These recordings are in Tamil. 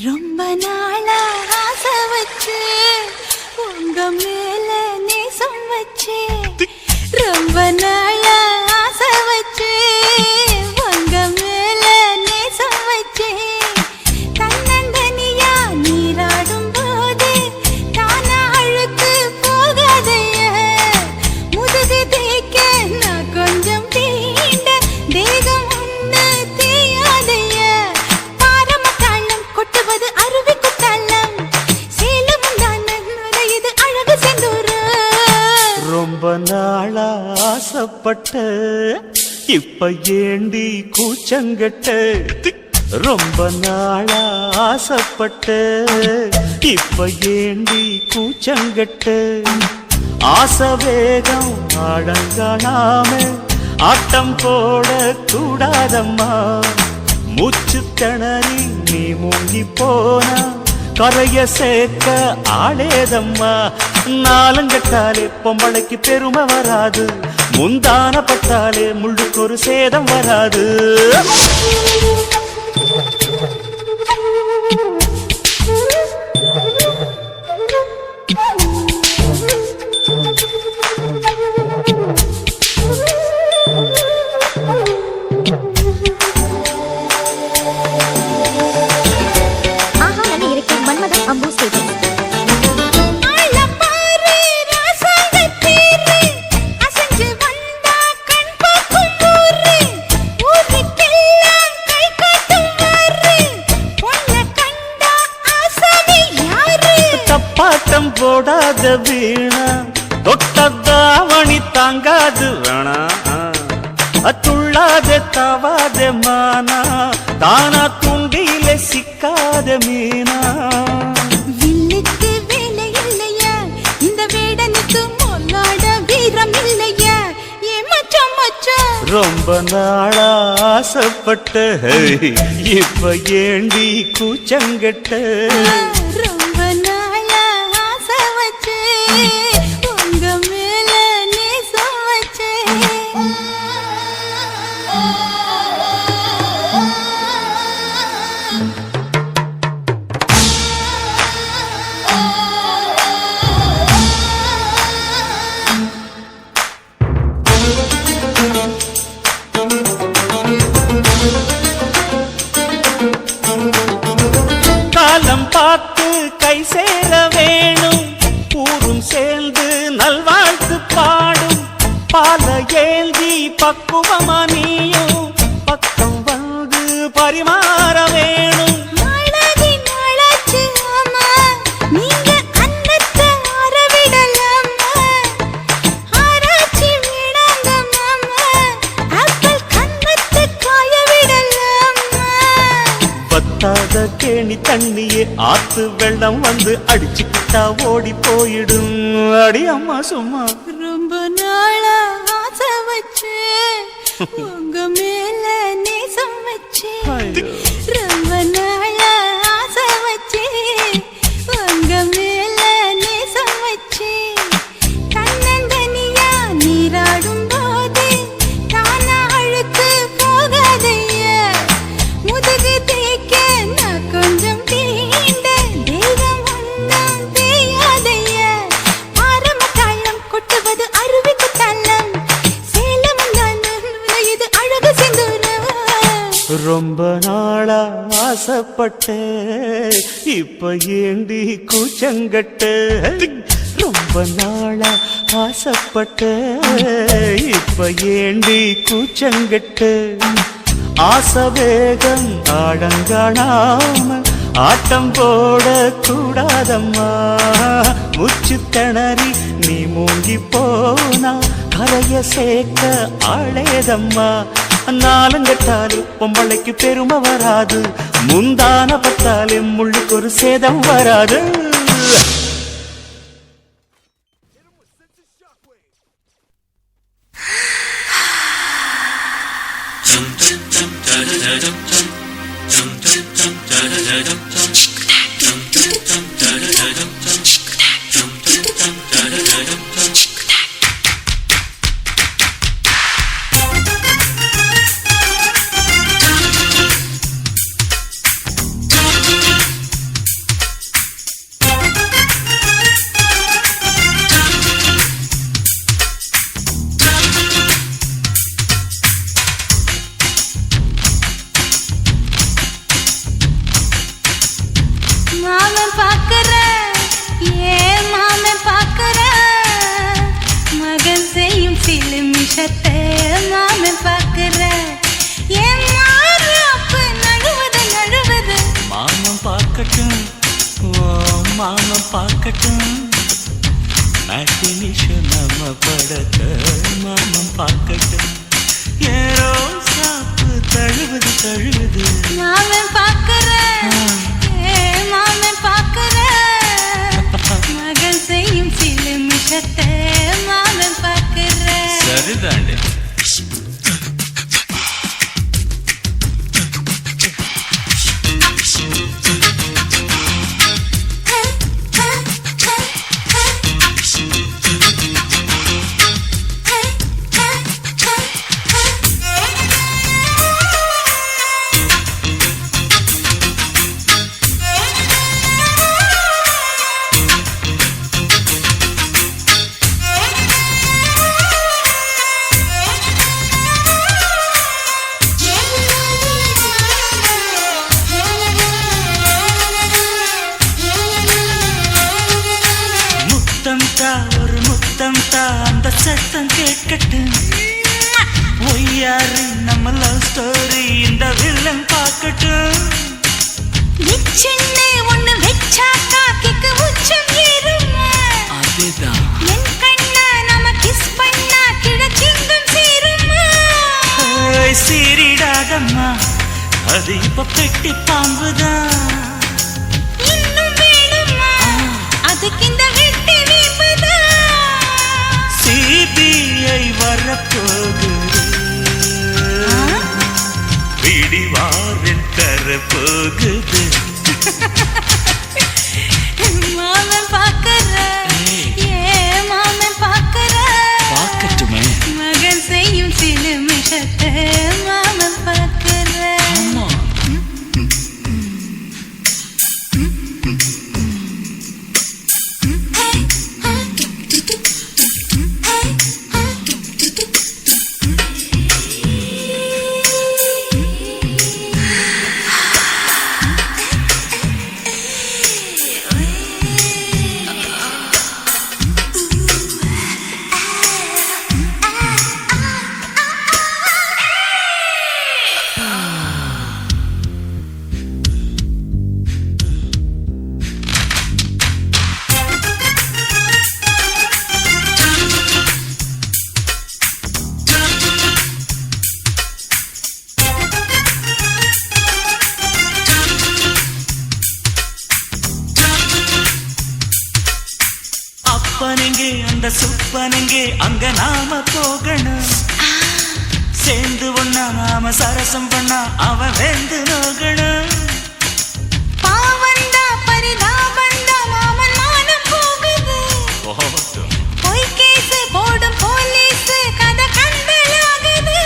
ரொம்ப நாளா ஆசை வச்சு உங்க மேல நேச ஆசைப்பட்ட இப்ப ஏண்டி கூச்சங்கட்ட ரொம்ப நாளா ஆசைப்பட்ட இப்ப ஏண்டி கூச்சங்கட்ட ஆசை வேகம் அடங்கானாம ஆட்டம் போட கூடாதம்மா மூச்சு திணறி நீ மூங்கி போனா கரைய சேர்க்க ஆளேதம்மா நாலங்கட்டாலே பொம்பளைக்கு பெருமை வராது முந்தான பட்டாலே முள்ளுக்கு ஒரு சேதம் வராது போடாத வீணா தொட்டதாவணி தாங்காது வேணா துள்ளாத தவாத மானா தானா துண்டியில சிக்காத மீனா வில்லுக்கு வேலை இல்லையா இந்த வேடனுக்கு மொல்லாட வீரம் இல்லையா ஏ மச்சான் மச்சான் ரொம்ப நாளா ஆசைப்பட்ட இப்ப ஏண்டி கூச்சங்கட்ட உங்க மேல நேசம் வச்சேன் காலம் பார்த்து கை சேர வேணும் ஊரும் சேர்ந்து நல்வாழ்த்து பாடும் பால ஏந்தி பக்குவமா நீயும் பக்கம் வந்து பரிமாற வேணும் பத்தாத கேணி தண்ணியே ஆத்து வெள்ளம் வந்து அடிச்சுக்கிட்டா ஓடி போயிடும் அடி அம்மா சும்மா ரொம்ப நாளா ஆசை வச்சு உங்க மேல நேசம் வச்சு ரொம்ப நாளா ஆசை வச்சு உங்க மேல நேசம் வச்சு கண்ணந்தனியா நீராடும் போது தானா அழுக்கு போகாதைய முதுகு தேய்க்க நான் கொஞ்சம் தீண்ட தெய்வம் ஒன்றும் தெரியாதைய ஆரம்ப தாளம் கொட்டுவது அருவிக்கு தள்ளம் சேலம் இது அழகு சிந்துரம் ரொம்ப நாளா ஆசைப்பட்ட இப்ப ஏண்டி கூச்சங்கட்ட ரொம்ப நாளா ஆசைப்பட்ட இப்ப ஏண்டி கூச்சங்கட்ட ஆசை வேகம் ஆடங்கானாம ஆட்டம் போட கூடாதம்மா முச்சு திணறி நீ மூங்கி போனா கரைய சேர்க்க ஆளேதம்மா நாலங்கட்டாலே பொம்பளைக்கு பெருமை வராது முந்தான பட்டாலே முள்ளுக்கு ஒரு சேதம் வராது மேட்டினிஷோ நம்ம படத்தை மாமம் பார்க்கட்டும். ஏரோ சாப்பு தழுவுது தழுவுது மாமன் பார்க்கிறேன், மாமன் பார்க்கிறேன், மகன் செய்யும் சில மிஷத்தை மாமன் பார்க்கிறேன். சரிதாண்டி. ஒரு முத்தம் தா அந்த சத்தம் கேட்கட்டும். ஒய்யாரி நம்ம லவ் ஸ்டோரி இந்த வில்லன் பார்க்கட்டும். நிச்சயமே ஒண்ணு வெச்சாக்கா கிக்கு உச்சம் ஏறுமா. அதுதான் என் கண்ணா நாம கிஸ் பண்ணா கிழச்சிங்கம் சேருமா. சீரிடாதம்மா அது இப்ப பெட்டி பாம்புதான். இன்னும் வேணுமா அதுக்கு இந்த வெட்டி வீம்புதான். சிபிஐ வரப்போகுது பிடிவாரில் தரப்போகுது. மாமன் பார்க்கற, மாமன் பார்க்கற, பார்க்கட்டுமே மகன் செய்யும் சில மிஷத்தை மாமன் பார்க்கற. அப்பனெங்கே அந்த சுப்பனெங்கே அங்க நாம போகணும். சேர்ந்து ஒண்ணா நாம சரசம் பண்ணா அவன் வெந்து நோகணும். பாவந்தா பரிதாபந்தா மாமன் மானம் போகுது. பொய் கேஸ் போடும் போலீஸ் கதை கண்டலாகுது.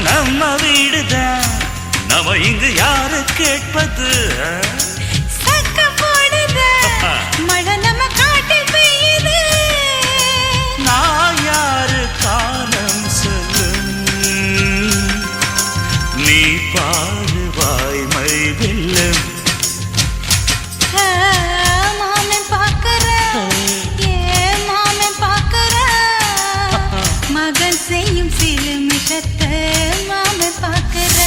நம்ம வீடுதான் நம்ம இங்கு யாரு கேட்பது. சக்க போடுது மழை நம்ம காட்டில் பெய்யுது. நான் யாரு காலம் சொல்லும் நீ பாரு வாய்மை வெல்லும். மாமன் பார்க்கற, மாமன் பார்க்கற, மகன் செய்யும் சில மிஷத்தை மாமன் பார்க்கற.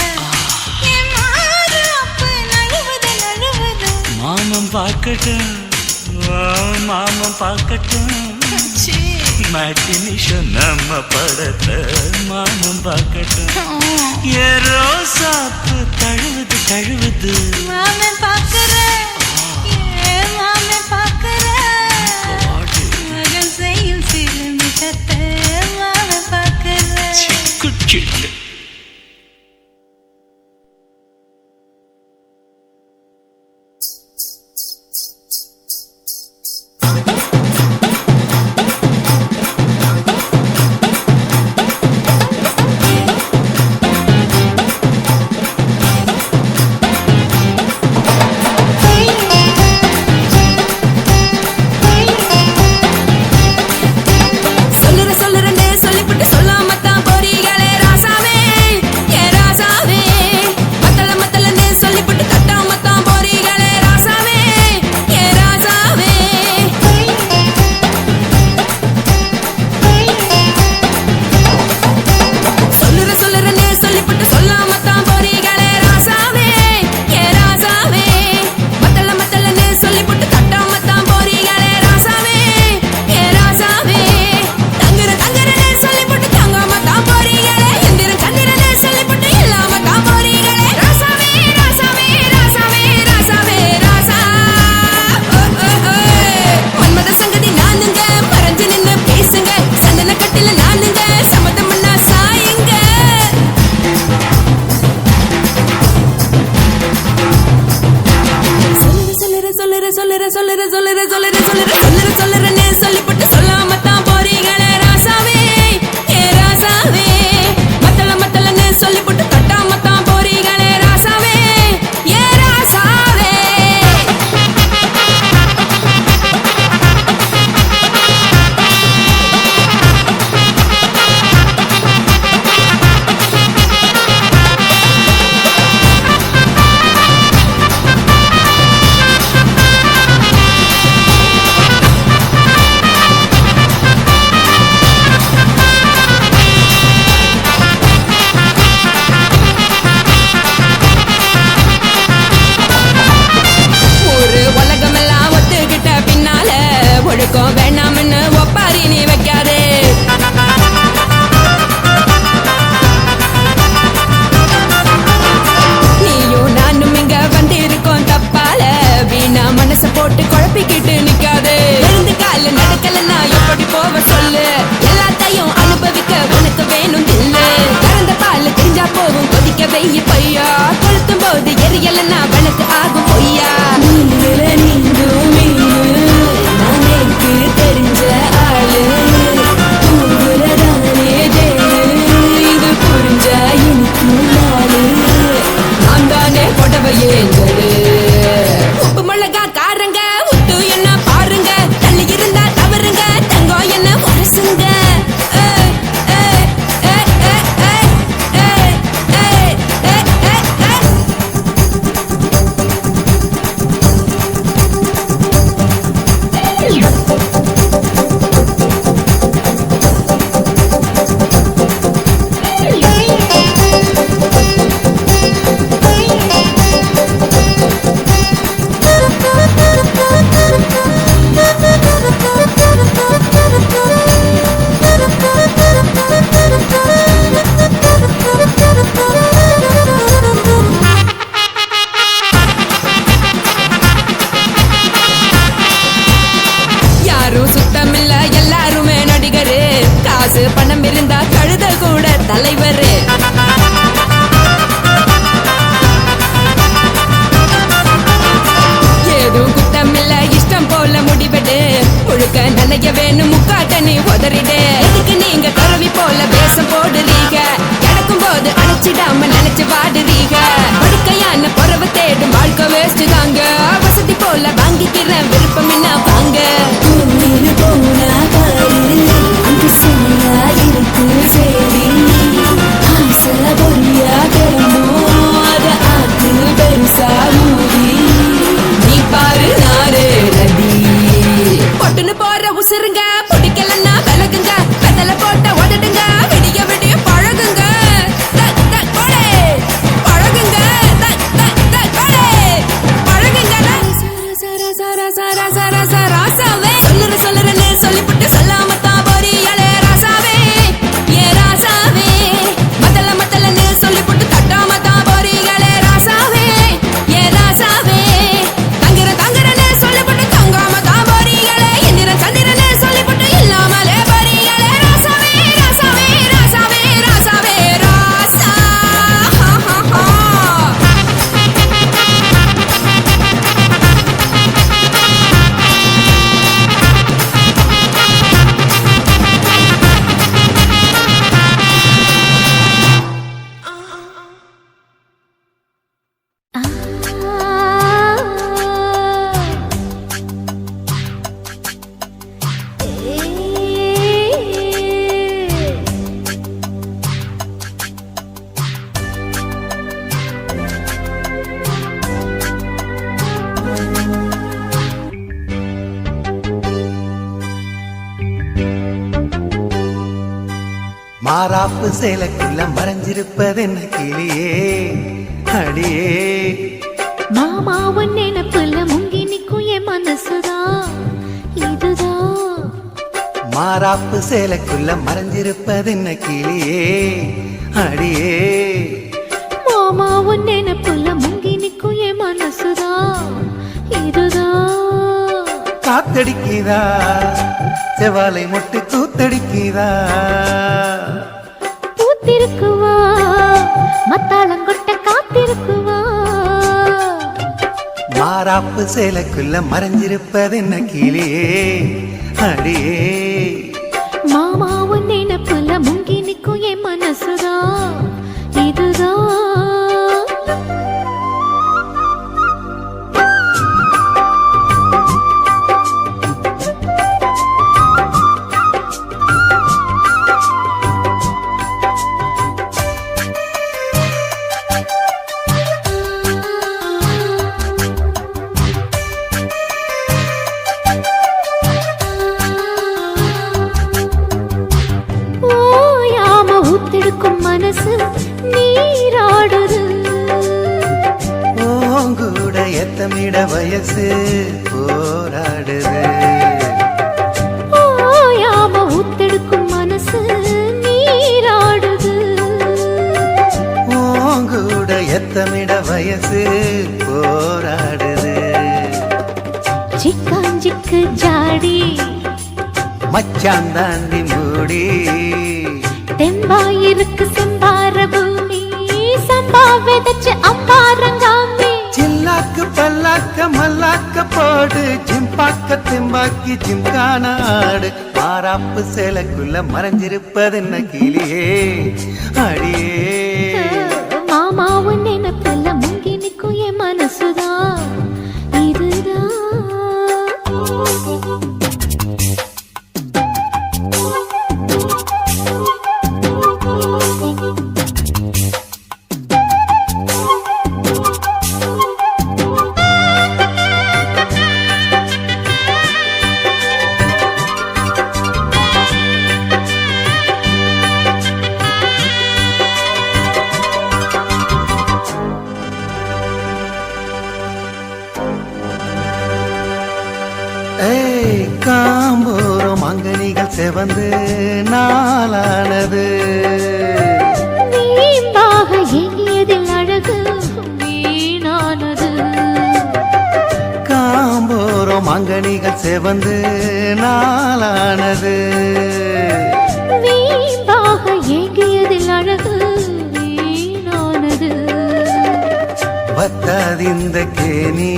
மாமன் பார்க்கட்டும், மாமன் பார்க்கட்டும். மேட்டினிஷோ நம்ம படத்தை மாமன் பார்க்கட்டும். ஏரோ சாப்பு தழுவுது தழுவுது மாமன் பார்க்கற, மாமன் பார்க்கற, மகன் செய்யும் சில மிஷத்தை மாமன் பார்க்கற. குச்சிட்டு வச்சிடாம நினைச்சு வாடுறீங்க படுக்கையான பொறவ தேடும் வாழ்க்கை வேஸ்ட் தாங்க வசதி போல வாங்கிக்கிறேன் விருப்பம் என்ன வாங்க போனா பாரு அந்த சொல்ல இருக்கு சரி ஆசை பொரியா கிளம்பும் அத ஆத்து பெருசா மூடி நீ பாரு நாரு நதி பொட்டுன்னு போற உசுருங்க பிடிக்கலன்னா விலகுங்க வெத்தல போட்ட உதடுங்க விடிய விடிய பழகுங்க பழகுங்க பழகுங்க ராசாவே சொல்லுறேன்னு சொல்லிவிட்டு சொல்லாமத்தான் போறியாலே ராசாவே ஏ ராசாவே மத்தலன்னு சொல்லிவிட்டு தட்டாமத்தான் போறியாலே ராசாவே ஏ ராசாவே தங்குறன்னு சொல்லிவிட்டு தங்காமத்தான் போறியாலே இந்திரன் சந்திரன்னு சொல்லிவிட்டு இல்லாமலே போறியாலே ராசாவே ராசாவே ராசாவே ராசாவே ராசா மாறாப்பு சேலைக்குள்ள மறைஞ்சிருப்பது என்ன கிளியே அடியே மாமாவன் நினைப்புல முங்கி நிக்கும் என் மனசுதான் இதுதான் மாறாப்பு சேலைக்குள்ள மறைஞ்சிருப்பது என்ன கிளியே அடியே மாமாவன் நினைப்புல முங்கி நிக்கும் என் மனசுதான் இதுதான் காத்தடிக்குதா செவாலை முட்டு கூத்தடிக்குதா பூத்திருக்குவா மத்தாளங்கொட்ட காத்திருக்குவா மாறாப்பு சேலைக்குள்ள மறைஞ்சிருப்பது என்ன கிளியே அடியே மாமாவன் நினைப்புல முங்கி நிக்கும் என் மனசுதான் இதுதான் மனசு நீராடுது ஓங்கூட எத்தமிட வயசு போராடுது ஓயாம ஊத்தெடுக்கும் மனசு நீராடுது ஓங்கூட எத்தமிட வயசு போராடுது சிக்காஞ்சிக்கு ஜாடி மச்சான் தாண்டி மூடி தெம்பாயிருக்கு செம்பார பூமி சம்பா விதைச்சு அம்பாரங்காமி சில்லாக்கு பல்லாக்க மல்லாக்க போடு ஜிம்பாக்க திம்பாக்கி ஜிம்கான ஆடு மாறாப்பு சேலைக்குள்ள மறைஞ்சிருப்பது என்ன கிளியே அடியே மாமாவும் நினைப்புல முங்கி நிக்கும் என் மனசுதான் இதுதான் காம்போரம் அங்கனிகள் செவந்து நாளானது நீம்பாக எங்கியதில் அழகு வீணானது காம்போரம் அங்கனிகள் செவந்து நாளானது வீம்பாக எங்கியதில் அழகு வீணானது பத்தாதிந்த கேணி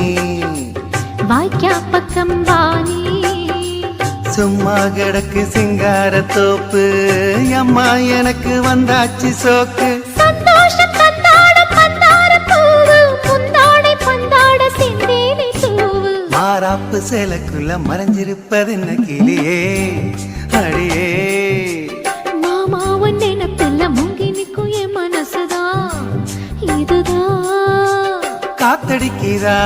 வாய்க்கா பக்கம் வாணி சும்மா கிடக்கு சிங்கார தோப்பு அம்மா எனக்கு வந்தாச்சு சோக்கு சந்தோஷ மாறாப்பு சேலைக்குள்ள மறைஞ்சிருப்பது என்ன கிளியே அடியே மாமா உன் நினைப்பில்ல முங்கி நிற்கும் என் மனசுதான் இதுதான் காத்தடிக்கிறா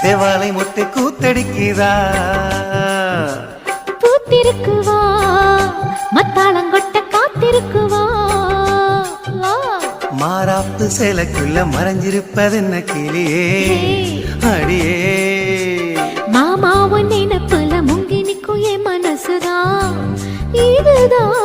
செவாலை மொட்டை கூத்தடிக்கிறா பூத்திருக்குவா மத்தாளங்கொட்ட காத்திருக்குவா மாறாப்பு சேலைக்குள்ள மறைஞ்சிருப்பது என்ன கிளியே அடியே மாமா உன் நினைப்புல முங்கி நிற்கும் என் மனசுதான் இதுதான்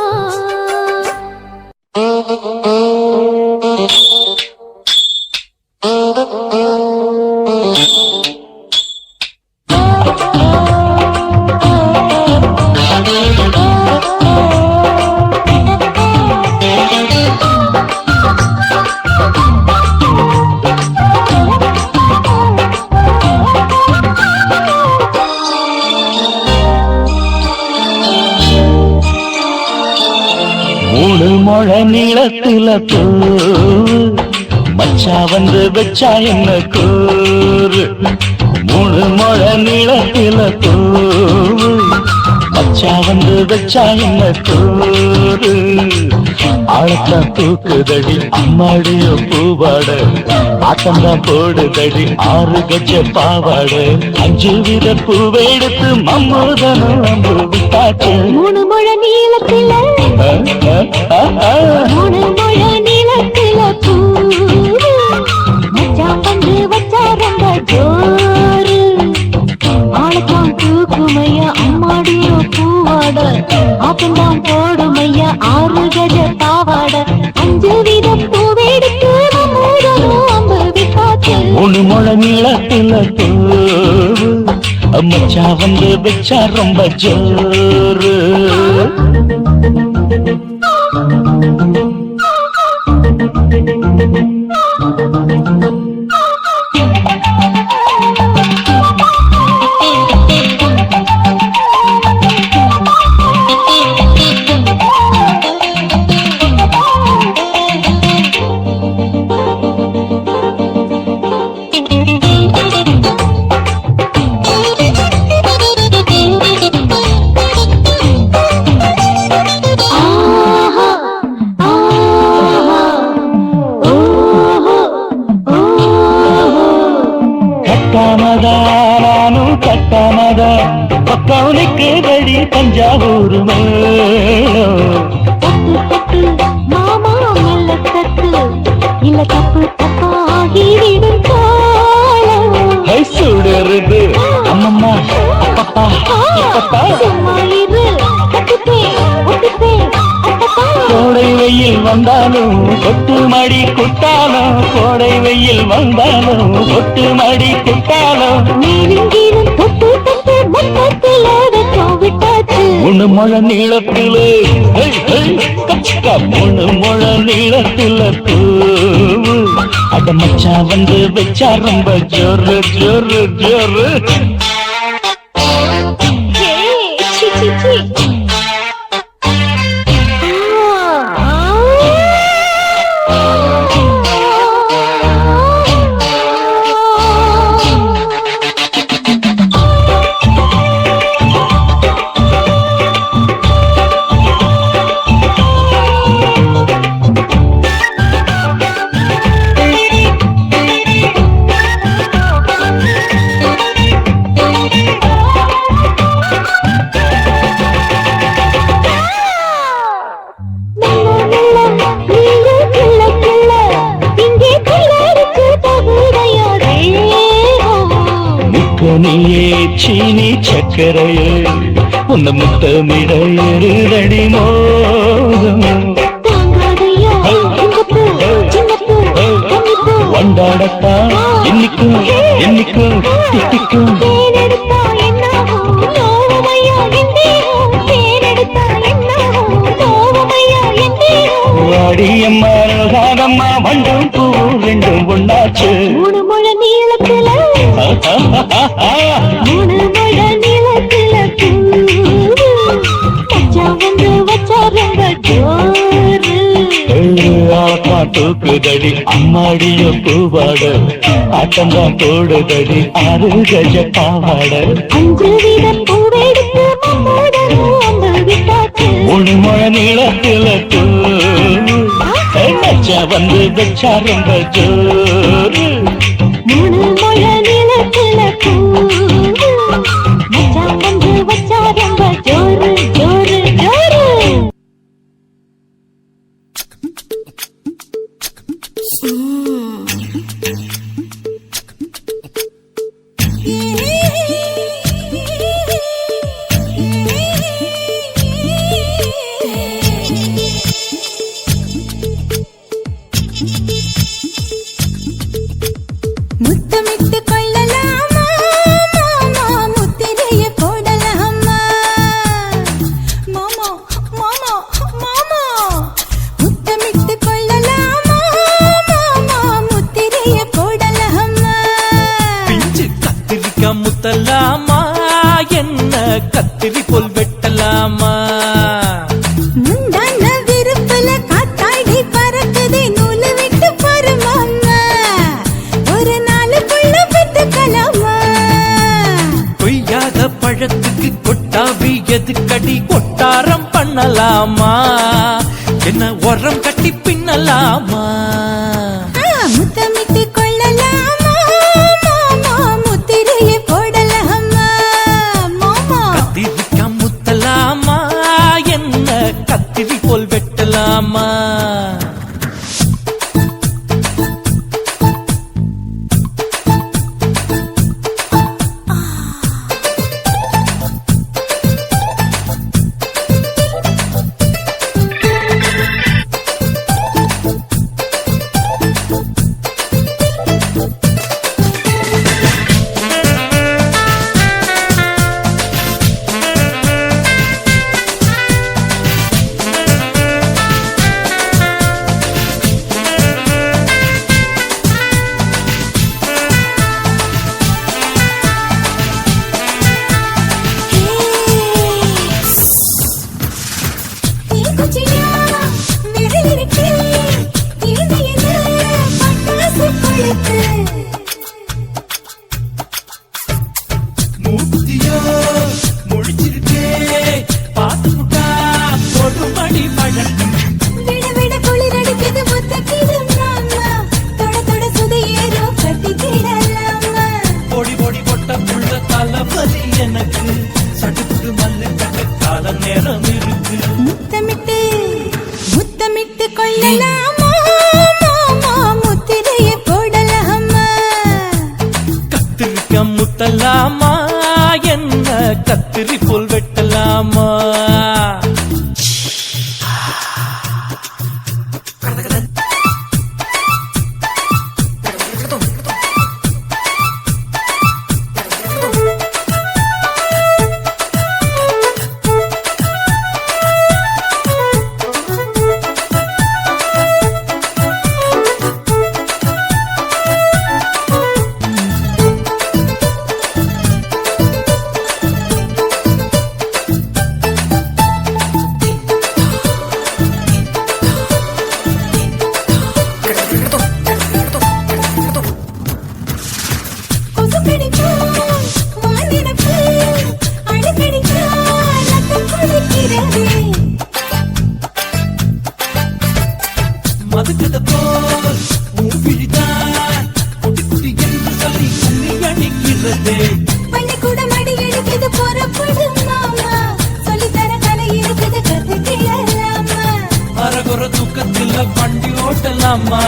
மூணு முழ நீளத்துல மச்சா வந்து வச்சா என்ன கூறு மூணு முழ நீளத்துல மச்சா வந்து வச்சா என்ன கூறு ஆழத்தான் தூக்குதடி அம்மாடிய பூவாட ஆட்டம்தான் போடுதடி 6 கஜ பாவாட 5 வித பூவெடுத்து மம்மூதனும் அம்பு விட்டாச்சு மூணு முழ நீளத்தில மூணு முழ நீளத்தில பூ மச்சான் வந்து வச்சா ரொம்ப ஜோரு ஆளத்தான் தூக்குமையா அம்மாடிய பூவாட ஆட்டம்தான் போடுமையா 6 கஜ பாவாட 5 வித பூவெடுத்து மம்மூதனும் அம்பு விட்டாச்சு மூணு முழ நீளத்துல மச்சா வந்து வச்சா ரொம்ப ஜோரு கட்டாமதானும் கட்டாமதா பக்கவனுக்கு தடி தஞ்சாவூர் மேளம் மாமா மெல்ல தட்டு இல்ல தப்பு தப்பாகி விடும் காலம் சுடுறது அம்மம்மா அப்பப்பா இப்பப்பா சும்மா இரு கட்டுப்பே ஒட்டுப்பே அப்பப்பா கோடை வெயில் வந்தாலும் கொட்டு மடி குட்டாலும் கோடை வெயில் வந்தாலும் கொட்டு மடி குட்டாலும் நீரிங்கீரும் தொட்டு தொட்டு மொத்தத்தில் வெச்சோம் விட்டாச்சு மூணு முழ நீளத்துல கச்சிக்கா மூணு முழ நீளத்துல அட மச்சா வந்து வச்சா ரொம்ப ஜோரு ஜோரு ஜோரு சி சி சி நீயே சீனி சக்கரையே உன்னை முத்தமிட எருதடி மோகம் வண்டாடத்தான் என்னைக்கும் என்னைக்கும் திட்டிக்கும் வாடியம்மா ரோகாதம்மா மண்டும் பூ ரெண்டும் ஒண்ணாச்சு மூணு முழ நீளத்துல மூணு முழ நீளத்துல மச்சான் வந்து வச்சா ரொம்ப ஜோரு தூக்குதடி அம்மாடிய பூவாட ஆட்டம்தான் போடுதடி 6 கஜ பாவாட 5 வீத பூவெடுத்து மம்மோடவும் விட்டாச்சு 3 முழ நீளத்தில நச்சா வந்து வச்சா ரொம்ப ஜோரு 3 முழ நீளத்துல பூ மச்சான் வந்து வச்சா ரொம்ப ஜோரு ஜோரு ஜோரு முத்தமிட்டு கொள்ளலாமா மாமா முத்திரைய போடலாமா மாமா மாமா மாமா முத்தமிட்டு கொள்ளலாமா மாமா முத்திரைய போடலாமா பிஞ்சு கத்திரிக்காய் முத்தலாமா என்ன கத்திரி போல் வெட்டலாமா முந்தான விருப்புல காத்தாடி பறக்குதே நூலு விட்டு பாரு மாமா ஒரு நாளுக்குள்ள பெத்துக்கலாமா கொய்யாத பழத்துக்கு கொட்டாவி எதுக்கடி கொட்டாரம் பண்ணலாமா என்ன உரம் கட்டி பின்னலாமா முத்தமிட்டு கொள்ளலாமா மாமா முத்திரைய போடலாமா மாமா கத்திரிக்காய் முத்தலாமா என்ன கத்திரி போல் வெட்டலாமா மூத்தியோ முடிச்சிருக்கே பாத்து புட்டா கொடுமடி பழக்கம் விட விட குளிர் அடிக்குது முத்தக்கிது மாமா தொட தொட சுதையேறோ கட்டிக்கிடலாமா பொடி பொடி பொட்ட புள்ள தலபதி எனக்கு சடுக்கு மல்லு கட்ட கால நேரம் இருக்கு முத்தமிட்டு முத்தமிட்டு கொள்ளலாமா மாமா முத்திரைய போடலாமா கத்திரிக்காய் முத்தலாமா என்ன கத்திரி போல் வெட்டலாமா மதுக்கத போல் மூவிழிதான் குட்டி குட்டி என்று சொல்லி கும்மி அடிக்கிறதே பள்ளிக்கூட மடி எடுக்குது புறப்படு மாமா சொல்லித்தர கலை இருக்குது கத்துக்கிடலாமா அரகுற தூக்கத்தில் வண்டி ஓட்டலாமா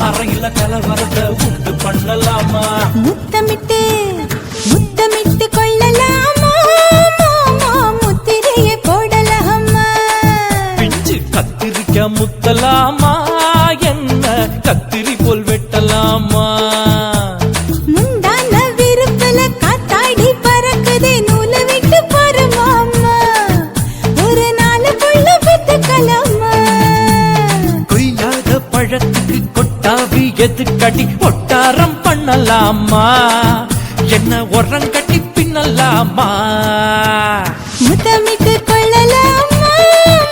அறையில கலவரத்தை உண்டு பண்ணலாமா முத்தமிட்டு முத்தமிட்டு கொள்ளலாமா மாமா முத்திரைய போடலாமா பிஞ்சு கத்திரிக்காய் முத்தலாமா என்ன கத்திரி போல் வெட்டலாமா முந்தான விருப்புல காத்தாடி பறக்குதே நூலு விட்டு பாரு மாமா ஒரு நாளுக்குள்ள பெத்துக்கலாமா கொய்யாத பழத்துக்கு கொட்டாவி எதுக்கடி ஒட்டாரம் பண்ணலாமா என்ன உரம் கட்டி பின்னலாமா முத்தமிட்டு கொள்ளலாமா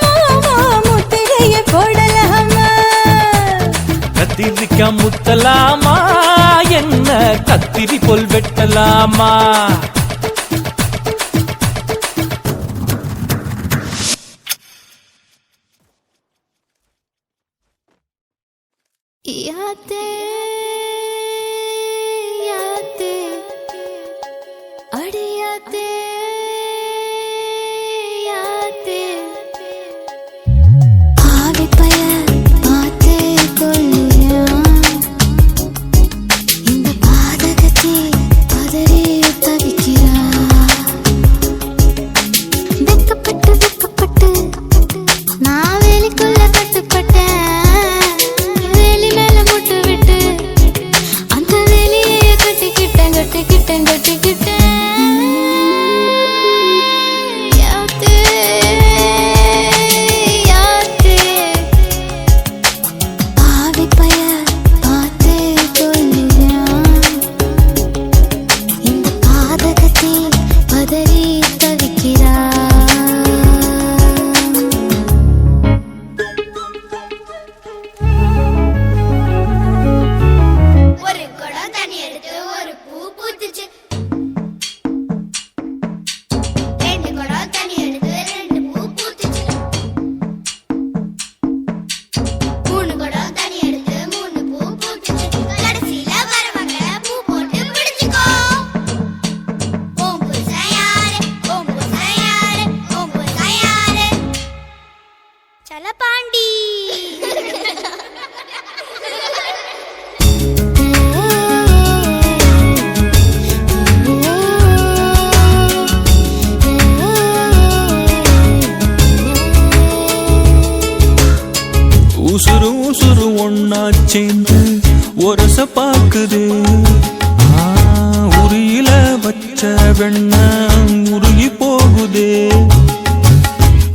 மாமா முத்திரைய போடலாமா கத்திரிக்கா முத்தலாமா என்ன கத்திரி போல் வெட்டலாமா யாத்தே யாத்தே அடியாத்தே யாத்தே ஆவி பய பார்த்தே கொள்ளுயா இந்த பாதகத்தை பதறி தவிக்கிறா வெக்கப்பட்டு நான் வேலிக்குள்ள கட்டுப்பட்டேன் உசுறு ஒன்னா சேர்ந்து ஒரச பாக்குது உரியில வச்ச வெண்ண உருகி போகுதே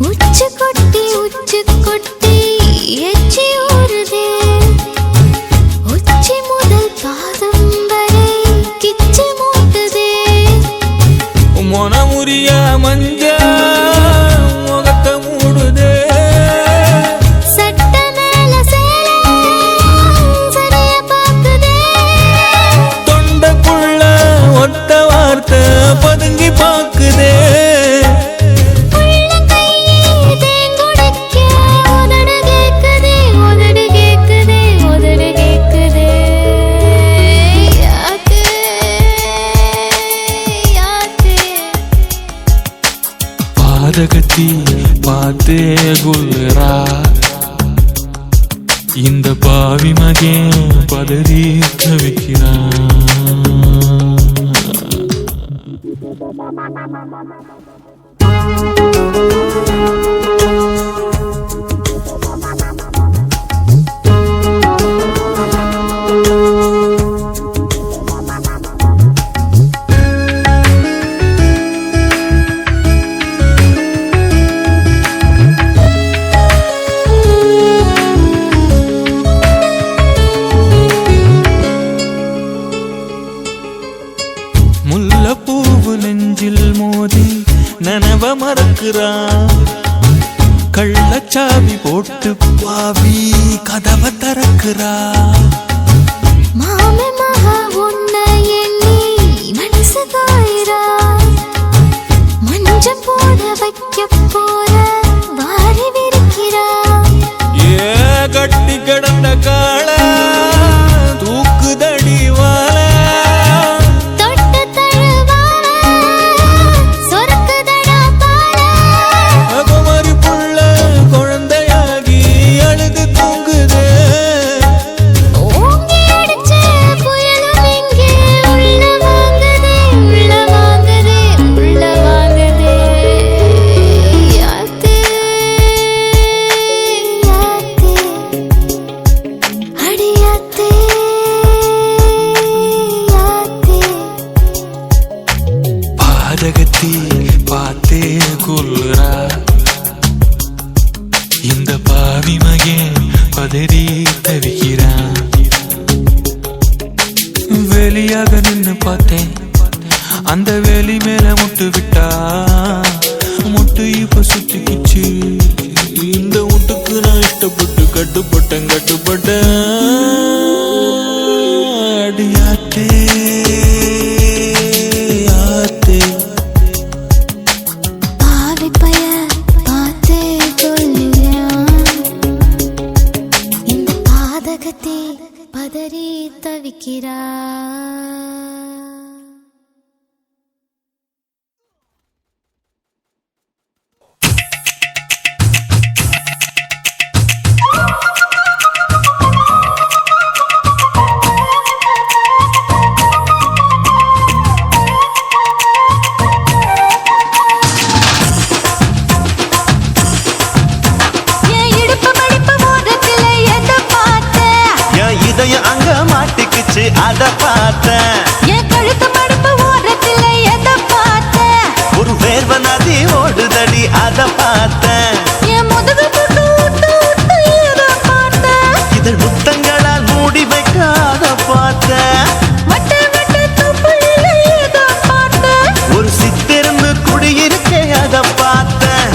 உச்சு கொட்டி எச்சி ஊறுதே உச்சி முதல் பாதம் வரை கிச்சு மூட்டுதே மொனமுறிய மஞ்ச முகத்தை மூடுதே பதுங்கி பாக்குதே பாதகத்தி பார்த்தே குல்றா இந்த பாவி மகன் பதறி தவிக்கிறான் முல்லைப்பூவு நெஞ்சில் மோதி நனவ மறக்கிறான் கள்ளச்சாவி போட்டு பாவி கதவை திறக்கிறா மாமே மகா உன்னை எண்ணி மனசு காயிரா மஞ்சள் போட வைக்க போற வாரி விரிக்கிறா ஏ கட்டி கிடந்த கால தூக்குதடி வாழ பாதகத்தி பார்த்தே கொல்லுறா இந்த பாவி மகன் பதறி தவிக்கிறான் வெளியாக நின்னு பார்த்தேன் அந்த வேலி மேல முட்டு விட்டா முட்டு இப்ப சுத்திக்கிச்சு இந்த முட்டுக்கு நான் இஷ்டப்பட்டு கட்டுப்பட்டேன் காதகத்தே பதறி தவிக்கிறா அங்க மாட்டிக்கிச்சு அத பார்த்தேன் என் கழுத்து மடுப்பு ஓரத்துல எதை பார்த்தேன் ஒரு வேர்வ நதி ஓடுதடி அத பார்த்தேன் என் முதுகு புட்டு விட்டு விட்டு எதை பார்த்தேன் இதழ் முத்தங்களால் மூடி வைக்காத பார்த்தேன் வட்ட வட்ட துப்புல எதை பார்த்தேன் ஒரு சித்திருந்து குடியிருக்கே அத பார்த்தேன்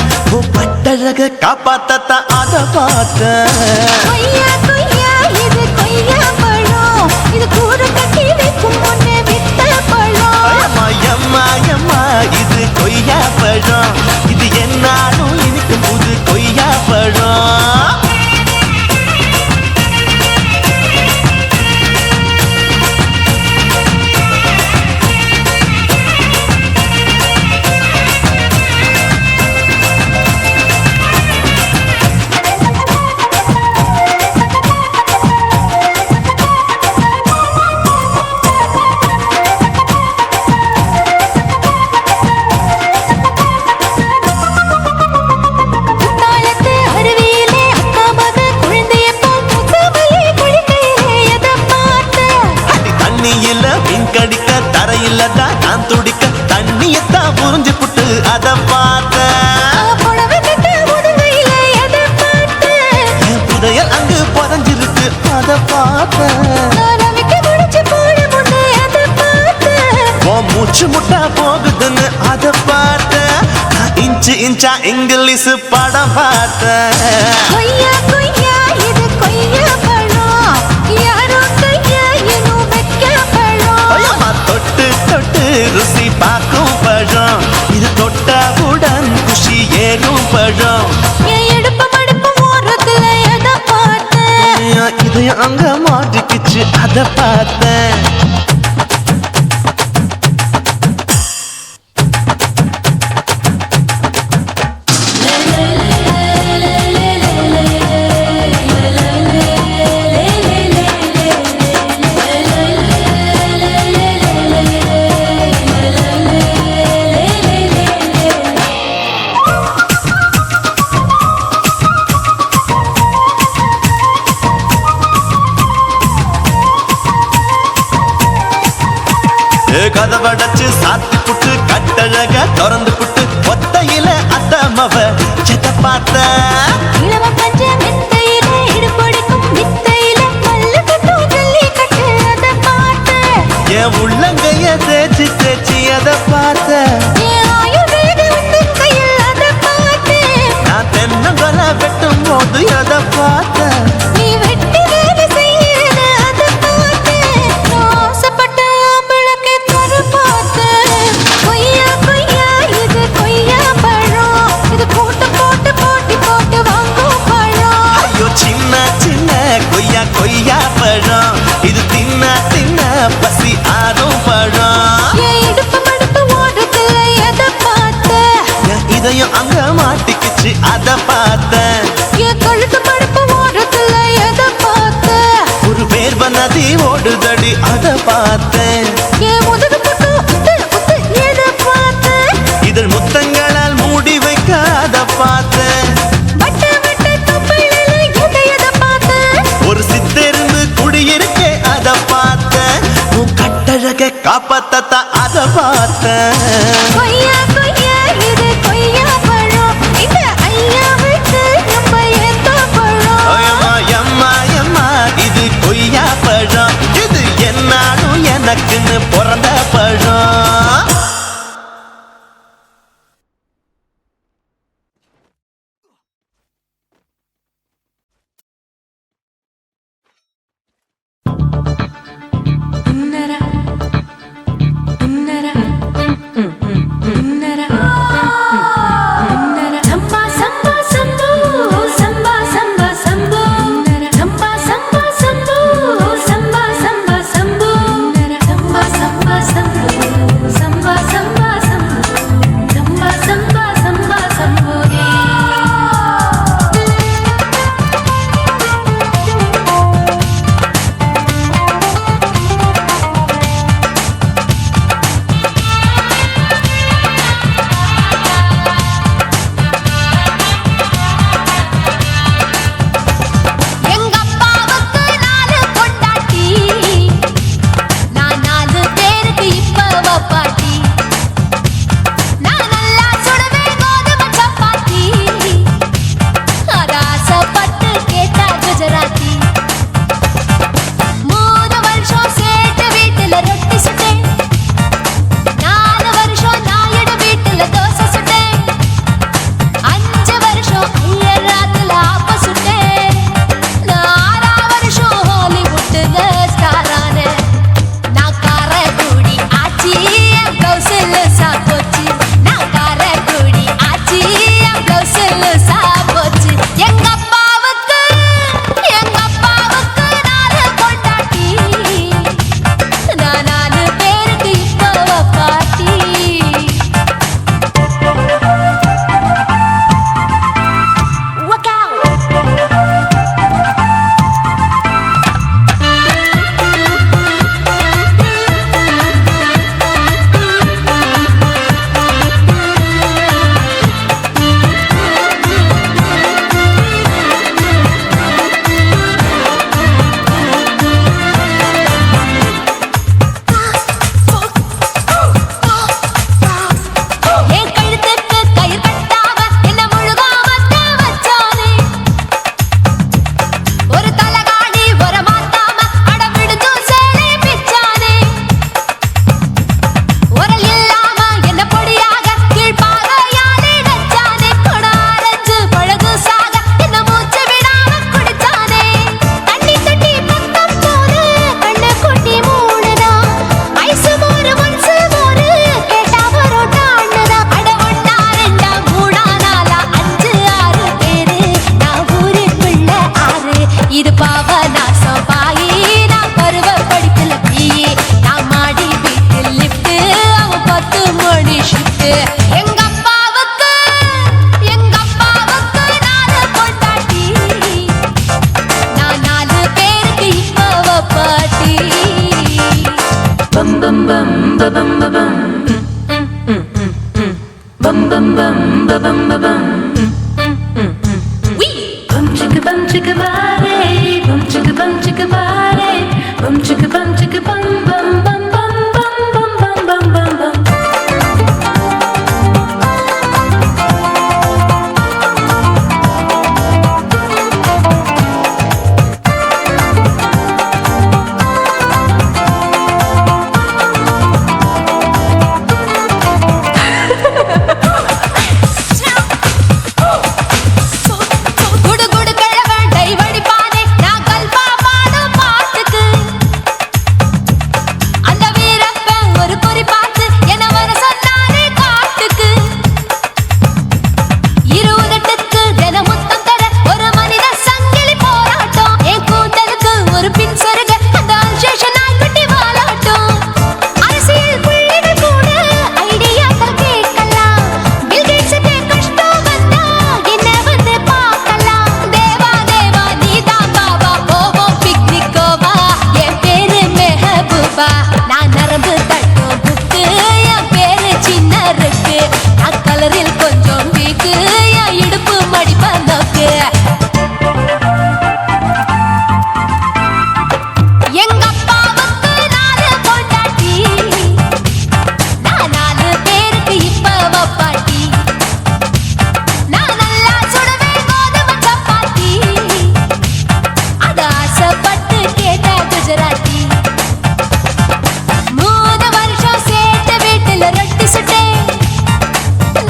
பட்டழக காப்பாத்தத்தான் அத பார்த்தேன் கொய்யா கொய்யா இது கொய்யா பழம் இது கூற கட்டி வைக்கும் முன்னே வித்த பழம் அம்மா எம்மா எம்மா இது கொய்யா பழம் இது என்னாலும் இனிக்கும் புது கொய்யா பழம் குத்தாலத்து அருவியிலே அக்கா மக குழந்தைய போல் முகவலி குளிக்கையிலே எதை பார்த்தேன் அடி தண்ணியில மீன் கடிக்க தரையில தான் நான் துடிக்க தண்ணியத்தான் புரிஞ்சு புட்டு அத பார்த்தேன் புடவை கட்ட முதுகையிலே எதை பார்த்தேன் என் புதையல் அங்கு புதஞ்சிருக்கு அத பார்த்தேன் நான் அவிக்க முடிச்சு போட முன்னே எதை பார்த்தேன் உன் மூச்சு முட்டா போகுதுன்னு அத பார்த்தேன் நான் இன்ச்சு இன்ச்சா இங்கிலீஷ் படம் பார்த்தேன் கொய்யா கொய்யா இது கொய்யா பழம் யாரோ கையா இன்னும் வைக்க பழம் ஐயம்மா தொட்டு தொட்டு ருசி பார்க்கும் பழம் இது தொட்டவுடன் குஷி ஏறும் பழம் என் இடுப்பு மடுப்பு ஓரத்துல எதை பார்த்தேன் என் இதயம் அங்க மாட்டிக்கிச்சு அத பார்த்தேன் கதவடைச்சு சாத்தி புட்டு கட்டழக திறந்து புட்டு ஒத்தையில அத்தமவ செத்த பார்த்த இளவ பஞ்ச மெத்தையிலே இடுப்படிக்கும் வித்தையில மல்லு கட்டும் ஜல்லி கட்டு அதை பார்த்தேன் என் உள்ளங்கைய தேய்ச்சி தேய்ச்சி அத பார்த்த என் ஆயுர்வேத உந்தன் கையில் அதை பார்த்தேன் நான் தென்னங்கொலை வெட்டும் போது அத பார்த்த நீ வெட்டி வேலை செய்யறது அதை பார்த்தேன் நான் ஆசைப்பட்ட ஆம்பளுக்கு தர பார்த்தேன் கொய்யா கொய்யா இது கொய்யா பழம் இது போட்டு போட்டு போட்டி போட்டு வாங்கும் பழம் ஐயோ சின்ன சின்ன கொய்யா கொய்யா பழம் இது தின்ன தின்ன பசி ஆறும் பழம் என் இடுப்பு மடுப்பு ஓடுத்துல எதை பார்த்தேன் என் இதயம் அங்க மாட்டிக்கிச்சு அத பார்த்தேன் என் கழுத்து மடுப்பு ஓடுத்துல எதை பார்த்தேன் ஒரு வேர்வ நதி ஓடுதடி அத பார்த்தேன் என் முதுகு புட்டு உத்து உத்து எதை பார்த்தேன் இதழ் முத்தங்களால் மூடி வைக்காத பார்த்தேன் வட்ட வட்ட துப்புல எதை பார்த்தேன் ஒரு சித்திருந்து குடியிருக்கே அத பார்த்தேன் உன் கட்டழக காப்பாத்தத்தான் அத பார்த்தேன் கொய்யா கொய்யா இது கொய்யா பழம் இந்த ஐயா விட்டு நம்ம எந்த பழம் ஐயம்மா எம்மா எம்மா இது கொய்யா பழம் இது என்னாலும் எனக்குன்னு பிறந்த பழம் உன்னரா உன்னரா குடு குடு கிழவன் டைவடி பானே நான் கல்பா பாடும் பாட்டுக்கு அந்த வீரப்பன் ஒரு குறி பார்த்து என்ன வர சொன்னானே காட்டுக்கு இருபதெட்டுக்கு தினமுத்தம் தர ஒரு மனித சங்கிலி போராட்டம் என் கூந்தலுக்கு ஒரு பின் சருக அந்த அல்சேஷன் நாய்க்குட்டி வாலாட்டம் அரசியல் புள்ளிகள் கூட ஐடியாக்கள் கேட்கலாம் பில் கேட்ஸுக்கு கஷ்டம் வந்தா என்ன வந்து பார்க்கலாம் தேவா தேவா நீதான் பாபா போவோம் பிக்னிக் கோவா என் பேரு மெஹபூபா நான் நரம்பு தட்டும் புக்கு என் பேரு சின்ன இருக்கு நான் கலரில் கொஞ்சம் வீக்கு என் இடுப்பு மடிப்ப நோக்கு எங்க அப்பாவுக்கு 4 பொண்டாட்டி நான் 4 பேருக்கு இப்ப வப்பாட்டி நான் நல்லா சுடுவேன் கோதுமை சப்பாத்தி அது ஆசைப்பட்டு கேட்ட குஜராத்தி 3 வருஷம் சேர்த்து வீட்டுல ரொட்டி சுட்டேன்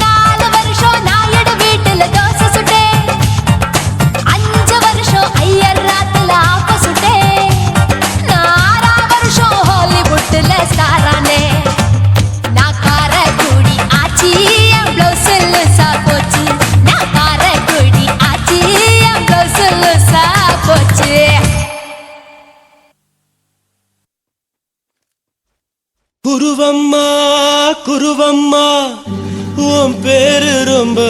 4 வருஷம் நாயுடு வீட்டுல தோசை சுட்டேன் 5 வருஷம் ஐயர் ராத்துல ஆப்ப சுட்டேன் நான் 6 வருஷம் ஹாலிவுட்ல ஸ்டாரானே நான் காரக்குடி ஆச்சி என் ப்ளவுஸ் லூசா போச்சு நான் காரக்குடி ஆச்சி என் ப்ளவுஸ் லூசா போச்சு குருவம்மா குருவம்மா உன் பேரு ரொம்ப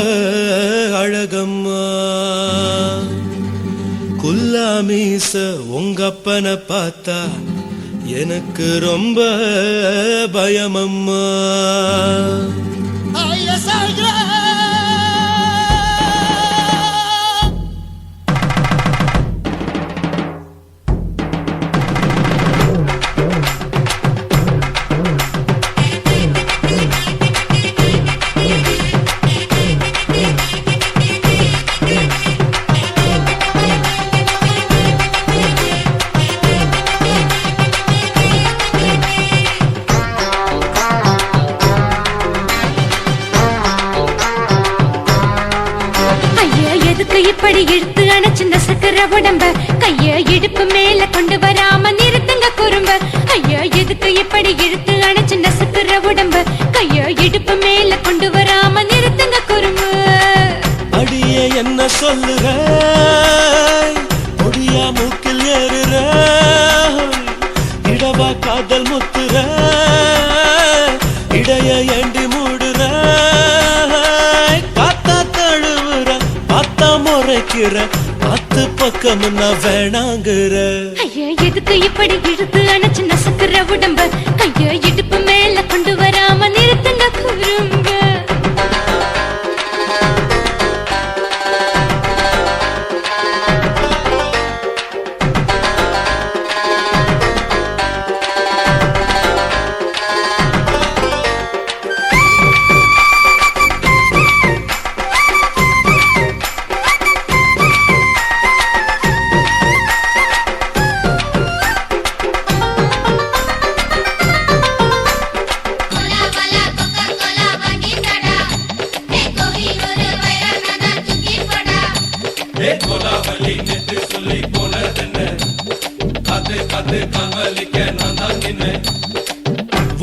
அழகம்மா குல்லாமீச உங்க அப்பனை பார்த்தா எனக்கு ரொம்ப பயமம்மா ஐயா எதுக்கு இப்படி இழுத்து அணைச்சு நசுக்கிற உடம்ப கைய இடுப்பு மேல கொண்டு வராம நிறுத்துங்க குறும்ப ஐயா எதுக்கு இப்படி இழுத்து அணைச்சு நசுக்கிற உடம்ப கைய இடுப்பு மேல கொண்டு வராம நிறுத்துங்க குறும்ப அடியே என்ன சொல்லுற முடியா மூக்கில் ஏறுற இடவா காதல் முத்துற இடைய ஏண்டி மூடுற காத்தா தழுவுற பார்த்தா முறைக்கிற பத்து பக்கம் நான் வேணாங்குற ஐயா எதுக்கு இப்படி இழுத்து அணைச்சு நசுக்கிற உடம்ப கைய இடுப்பு மேல கொண்டு வராம நிறுத்துங்க குறும்ப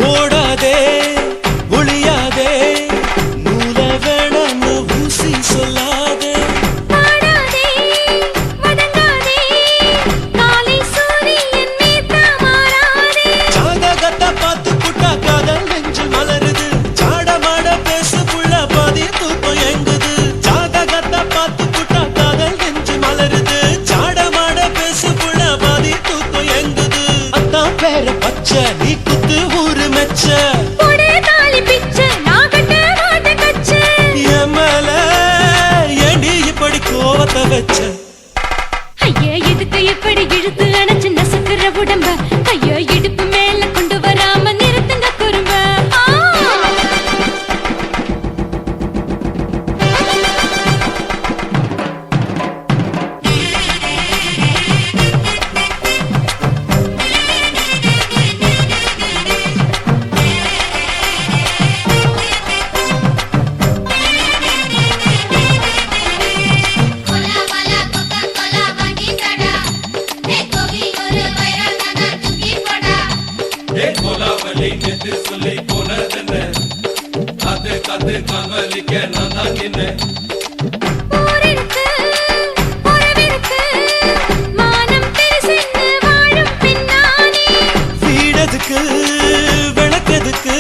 ஓடாதே ஒளியாதே நூல வேணான்னு ஊசி சொல்லாதே பாடாதே வதங்காதே காலை சூரியன் மீத மாறாதே ஜாதகத்தை பார்த்து புட்டா காதல் நெஞ்சு மலருது சாடமாட பேசு புள்ள பாதி தூக்கம் எங்குது ஜாதகத்தை பார்த்து புட்டா காதல் நெஞ்சு மலருது சாடமாட பேசு புள்ள பாதி தூக்கம் எங்குது அத்தான் பேர பச்சை நீ குத்து ஊரு வச்ச உடே தாலி பிச்சை நான் கட்ட மாட்ட கச்சை என் மேல ஏண்டி இப்படி கோவத்தை வச்ச ஐயா எதுக்கு இப்படி இழுத்து அணைச்சு நசுக்கிற உடம்ப ஐயா இடுப்பு மேல கொண்டு வராம நிறுத்துங்க குறும்ப போரிருக்கு உறவிருக்கு மானம் தெரிசென்று வாழும் பின்னானே வீடதுக்கு விளக்கதுக்கு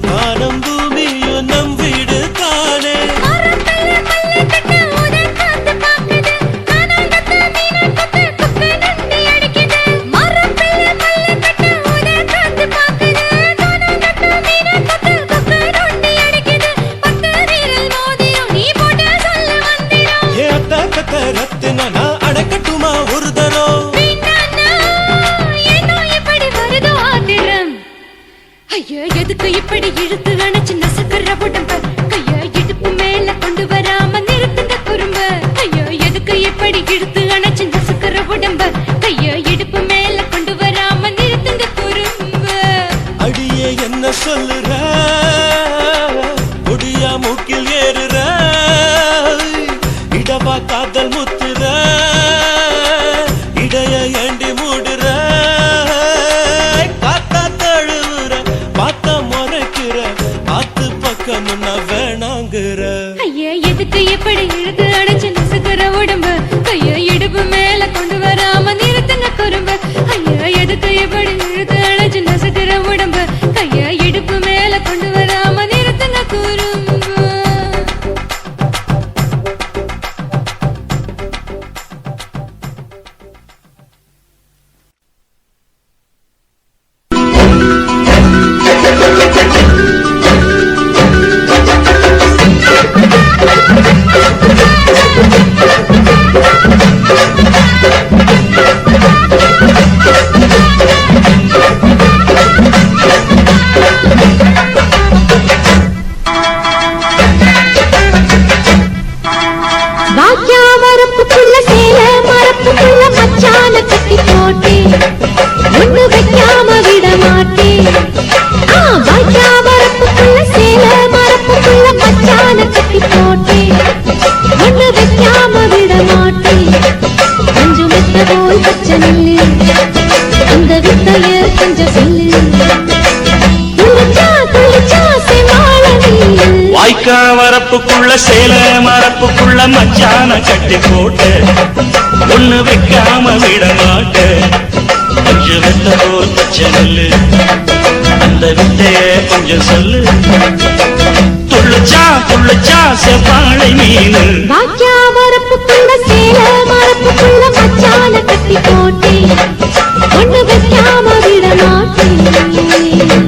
வானம் பூமியும் நம் வீடு தானே மரத்துல மல்லி கட்ட உதன் காத்து பாக்குது கானாங்கத்து மீனா கொத்து கொக்கு நண்டி அடிக்குது மரத்துல மல்லி கட்ட உதன் காத்து பாக்குது கானாங்கத்து மீனா கொத்து கொக்கு நண்டி அடிக்குது பத்து வீரல் மோதிரம் நீ போட்டு சொல்ல வந்திடும் ஏ அத்த கத்த ரத்தின நான் அடக்கட்டுமா ஒரு தரம் வீணானா ஏனோ இப்படி வருதோ ஆத்திரம் ஐயா எதுக்கு இப்படி இழுத்து அணைச்சு நசுக்கிற உடம்ப கையா இடுப்பு மேல கொண்டு வராம நிறுத்துங்க குறும்ப ஐயா எதுக்கு இப்படி இழுத்து அணைச்சு நசுக்கிற உடம்ப கையா இடுப்பு மேல கொண்டு வராம நிறுத்துங்க குறும்ப அடியே என்ன சொல்லுற முடியா மூக்கில் ஏறுற இடவா காதல் முத்துற இடைய ஏண்டி மூடுற காத்தா தழுவுற பார்த்த முறைக்கிற ஆத்து பக்கம் வேணாங்குற ஐயா எதுக்கு இப்படி இழுத்து அணைச்சு நசுக்கிற உடம்ப கையா இடுப்பு மேல கொண்டு வராம நிறுத்துங்க குறும்ப ஐயா எதுக்கு இப்படி இழுத்து அணைச்சு நசுக்கிற உடம்ப கையா இடுப்பு மேல கொண்டு வராம நிறுத்துங்க குறும்ப வாக்கியா வரப்புக்குள்ள சேல மரப்புக்குள்ள மச்சான கட்டி போட்டேன் ஒண்ணு வைக்காம விட மாட்டேன் வாக்கியா வரப்புக்குள்ள சேல மரப்புக்குள்ள மச்சான கட்டி போட்டேன் ஒண்ணு வைக்காம விட மாட்டேன் கொஞ்சம் வித்த போல் பச்சை நெல்லு அந்த வித்தைய கொஞ்சம் சொல்லு துளிச்சா துளிச்சா செவாழ நீ வாய்க்கா வரப்புக்குள்ள சேல மரப்புக்குள்ள மச்சான கட்டி போட்டு ஒண்ணு வைக்காம விட மாட்ட கொஞ்சம் வெத்த போல் பச்சை நெல்லு அந்த வித்தைய கொஞ்சம் சொல்லு துள்ளுச்சா செவ்வாழை மீனு வாக்கியா வரப்புக்குள்ள சேல மரப்புக்குள்ள மச்சான கட்டி போட்டேன் ஒண்ணு வைக்காம விட மாட்டேன்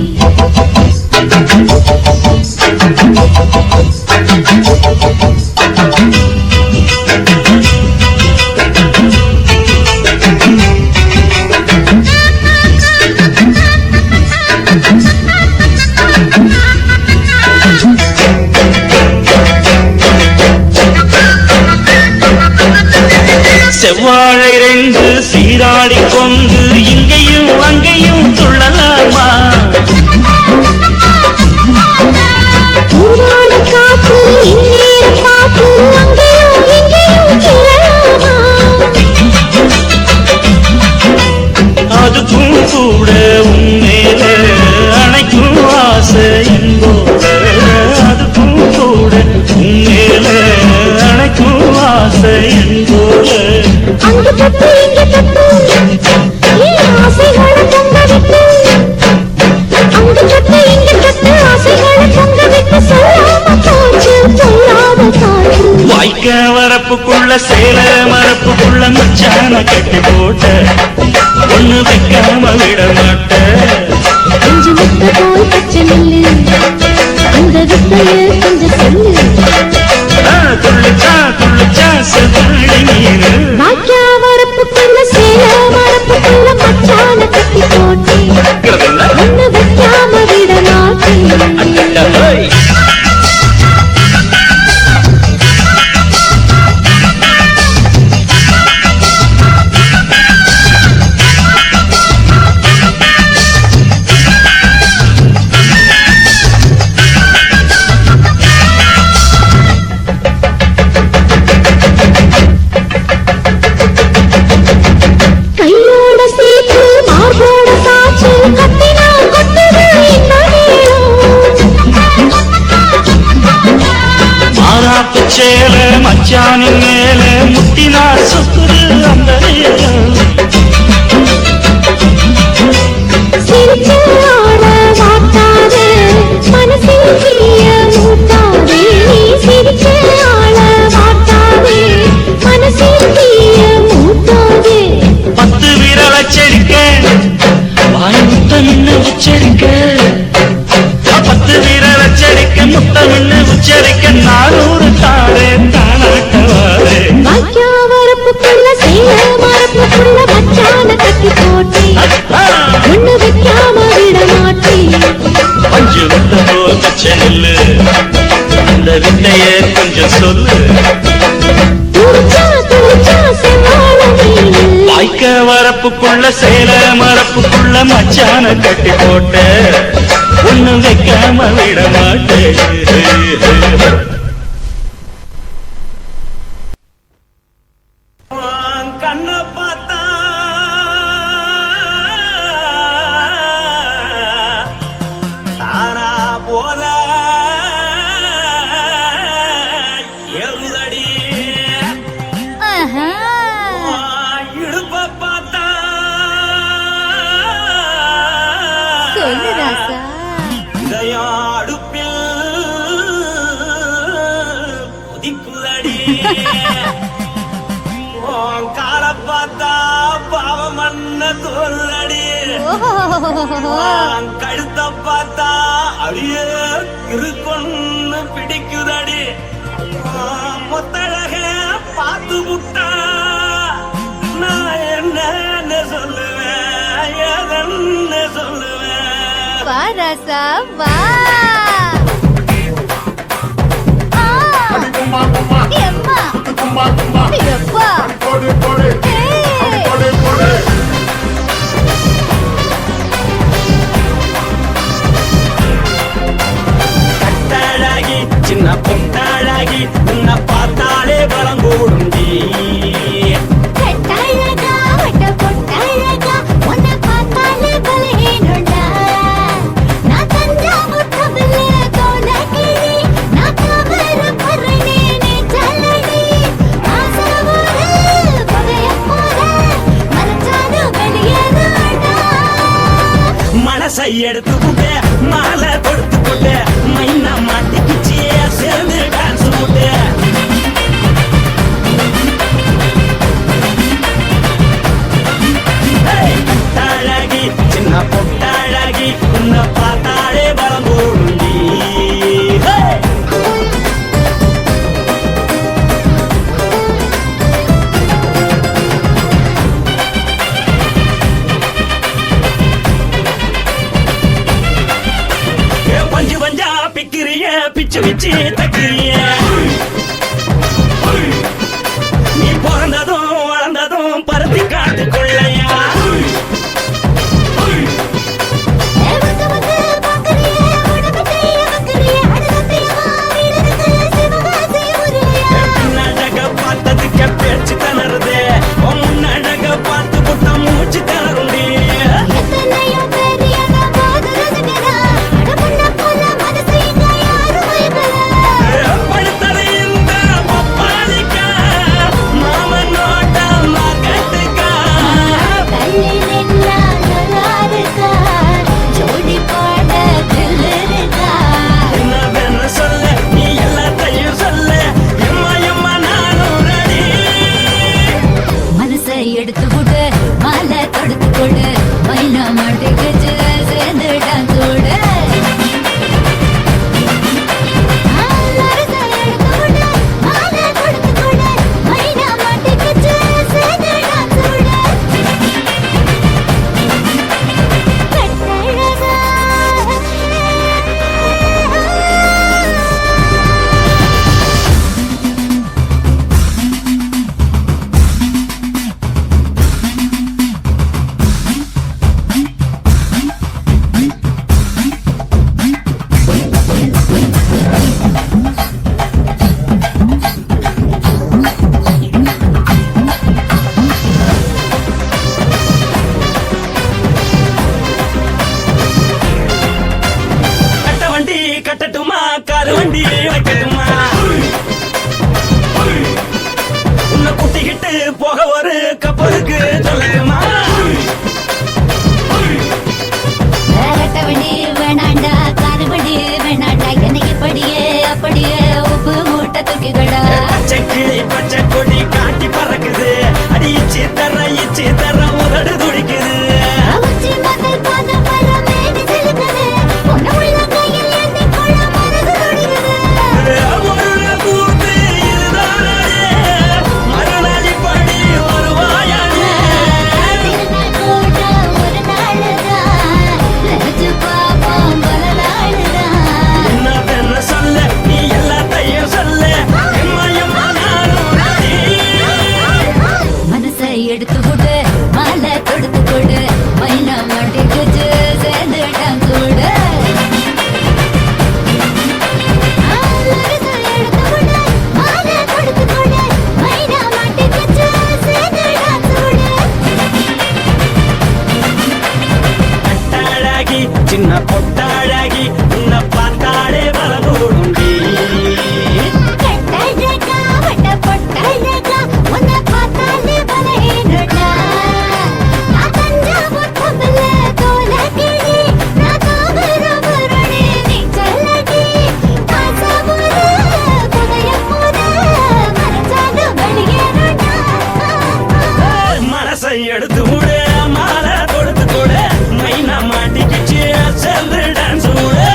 செவ்வாழை ரெண்டு சீராடி கொண்டு இங்கேயும் அங்கேயும் துள்ளலாமா ஊராட காத்து இந்நேர பாத்து அங்கேயும் இங்கேயும் கிளலாமா அதுக்கும் கூட உன்மேல அணைக்கும் ஆசை என்போட அதுக்கும் கூட உன்மேல அணைக்கும் ஆசை என்போட அங்கு தப்பு இங்கு தப்பு ஏன் ஆசைகளை பொங்க விட்டு அங்கு தப்பு இங்கு தப்பு ஆசைகளை பொங்க விட்டு சொல்லாம போச்சு சொல்லாம காற்று வாய்க்க வரப்புக்குள்ள சேல மரப்புக்குள்ள மச்சான கட்டி போட்ட ஒண்ணு வைக்காம விட மாட்ட கொஞ்சம் முத்த போல் பச்சை நெல்லு அந்த வித்தைய கொஞ்சம் சொல்லு துள்ளுச்சா செவ்வாழை மீனு வாக்கியா வரப்புக்குள்ள சேல வரப்புக்குள்ள மச்சான கட்டி போட்டு ஒண்ணு வைக்காம விட மாட்டேன் கையோட சேர்த்து மார்போட சாச்சு கத்தினா கொத்துது இந்த மாறாப்பு சேல மச்சானின் மேல முட்டினா சுத்துது அந்த நேரம் சிரிச்சு ஆட மாட்டாதே மனசில் தீய மூட்டாதே நீ சிரிச்சு ஆட மாட்டாதே மனசில் தீய மூட்டாதே 10 விரல் அச்சரிக்க வாய் முத்தமின்னு உச்சரிக்க 10 விரல் அச்சரிக்க முத்தமின்னு உச்சரிக்க 400 தாரே தானாட்டவாரே வாக்கியா வரப்புக்குள்ள சேல மரப்புக்குள்ள மச்சான கட்டி போட்டே ஒண்ணு வைக்காம விட மாட்டேன் பஞ்சு விட்ட போல் பச்சை நெல்லு அந்த வித்தைய கொஞ்சம் சொல்லு துளிச்சா செவ்வாழை மீனு வாய்க்க வரப்புக்குள்ள சேல மரப்புக்குள்ள மச்சான கட்டி போட்ட ஒண்ணு வைக்காம விட மாட்டேன் கண்ண பார்த்தா தாரா போல எருதடி இடுப்ப பார்த்தா சொல்லு ராசா இதயம் அடுப்பில் கொதிக்குதடி கால பார்த்தா பாவம் மண்ண தோல்லடி கழுத்த பார்த்தா அடியே இருக்குன்னு பிடிக்குதடி மொத்தழக பார்த்து விட்டா நான் என்ன சொல்லுவேன் எதன்னு சொல்லுவேன் வா ராசா வா எம்மா எப்பா கட்டாழகி சின்ன பொட்டாழகி உன்னை பார்த்தாலே பலம் கூடுண்டி கட்டழகா வட்ட பொட்டழகா உன்னை பார்த்தாலே பலஹீனடா நான் தஞ்சாவூர் தவிலே கோலகிரி நான் கவர பரணே நீ சல்லடி ஆசவூரு பகைய போற மனசாது வெளியேறடா மனசை எடுத்துக்கிட்டே மாலை கொடுத்துக்கிட்டே மைனா மாட்டிக்கிச்சியே சேர்ந்து டான்ஸ் போட்டு கட்டாழகி சின்ன பொட்டாழகி உன்னை பார்த்தாலே பலம் கூடுண்டி பஞ்சு பஞ்சா பிக்கிறிய பிச்சு பிச்சு தக்கிறிய நீ பிறந்ததும் வளர்ந்ததும் பருத்தி காட்டுக்குள்ளையா வந்து வந்து பாக்கறியே உடம்பு கைய வக்கறியே அடுத்தத்தையமா வீடுக்கு சிவகாசி ஊரையா பின்னழக பார்த்ததுக்கு பேச்சு தளருது முன்னழக பார்த்து புட்ட மூச்சு தளருண்டி எத்தனையோ பெரியன போது ரசிக்கிறா அட முன்ன போல மனசு இங்க யாரும் பயப்படா படுத்த காரு வண்டி வைக்கட்டுமா உன்னை குட்டிக்கிட்டு போக ஒரு கப்பலுக்கு சொல்லட்டுமா வேணாண்டா காருபடி வேணாண்டா என்னைக்கு படியே அப்படியே உப்பு மூட்டை தூக்கிக்கடா பச்சை கிளி பச்சை கொடி காட்டி பறக்குது அடி இச்சி தர உதடு துடிக்குது உச்சி மகள் பாத பரமேடி செலுக்குது பொண்ணு உள்ள கையில் ஏந்தி கொள்ள மனது துடிக்குது ஒரு கூத்து இதுதானே மறுநாளி படி வருவாயானே திருநாள் கூட ஒரு நாளுதான் நினைச்சு பாப்போம் பல நாளுதான் என்ன சொல்ல நீ எல்லாத்தையும் சொல்ல எம்மா நானும் ராணி. மனசை எடுத்து கொடு மாலை தொடுத்து கொடு மைனா மாட்டிக்கிச்சு சேர்ந்து டான்ஸ் கொடு மனசை எடுத்து கொடு மாலை தொடுத்து கொடு மைனா மாட்டிக்கிச்சு சேர்ந்து டான்ஸ் கொடு கட்டாழகி சின்ன பொட்டாழகி உன்னை பார்த்தாலே பலகூடுண்டி கட்டழகா வட்ட பொட்டழகா உன்னை பார்த்தாலே பலேனுடா நான் தஞ்சாவூர் கமல தோலகிரி நான் தாமிரபரணி நீ சொல்லடி ஆசமுற புதையமுற மனசான வெளியேறடா மனசை எடுத்து விடு மாலை தொடுத்து கொடு மைனா மாட்டிக்கிச்சு சேர்ந்து டான்ஸ் விடு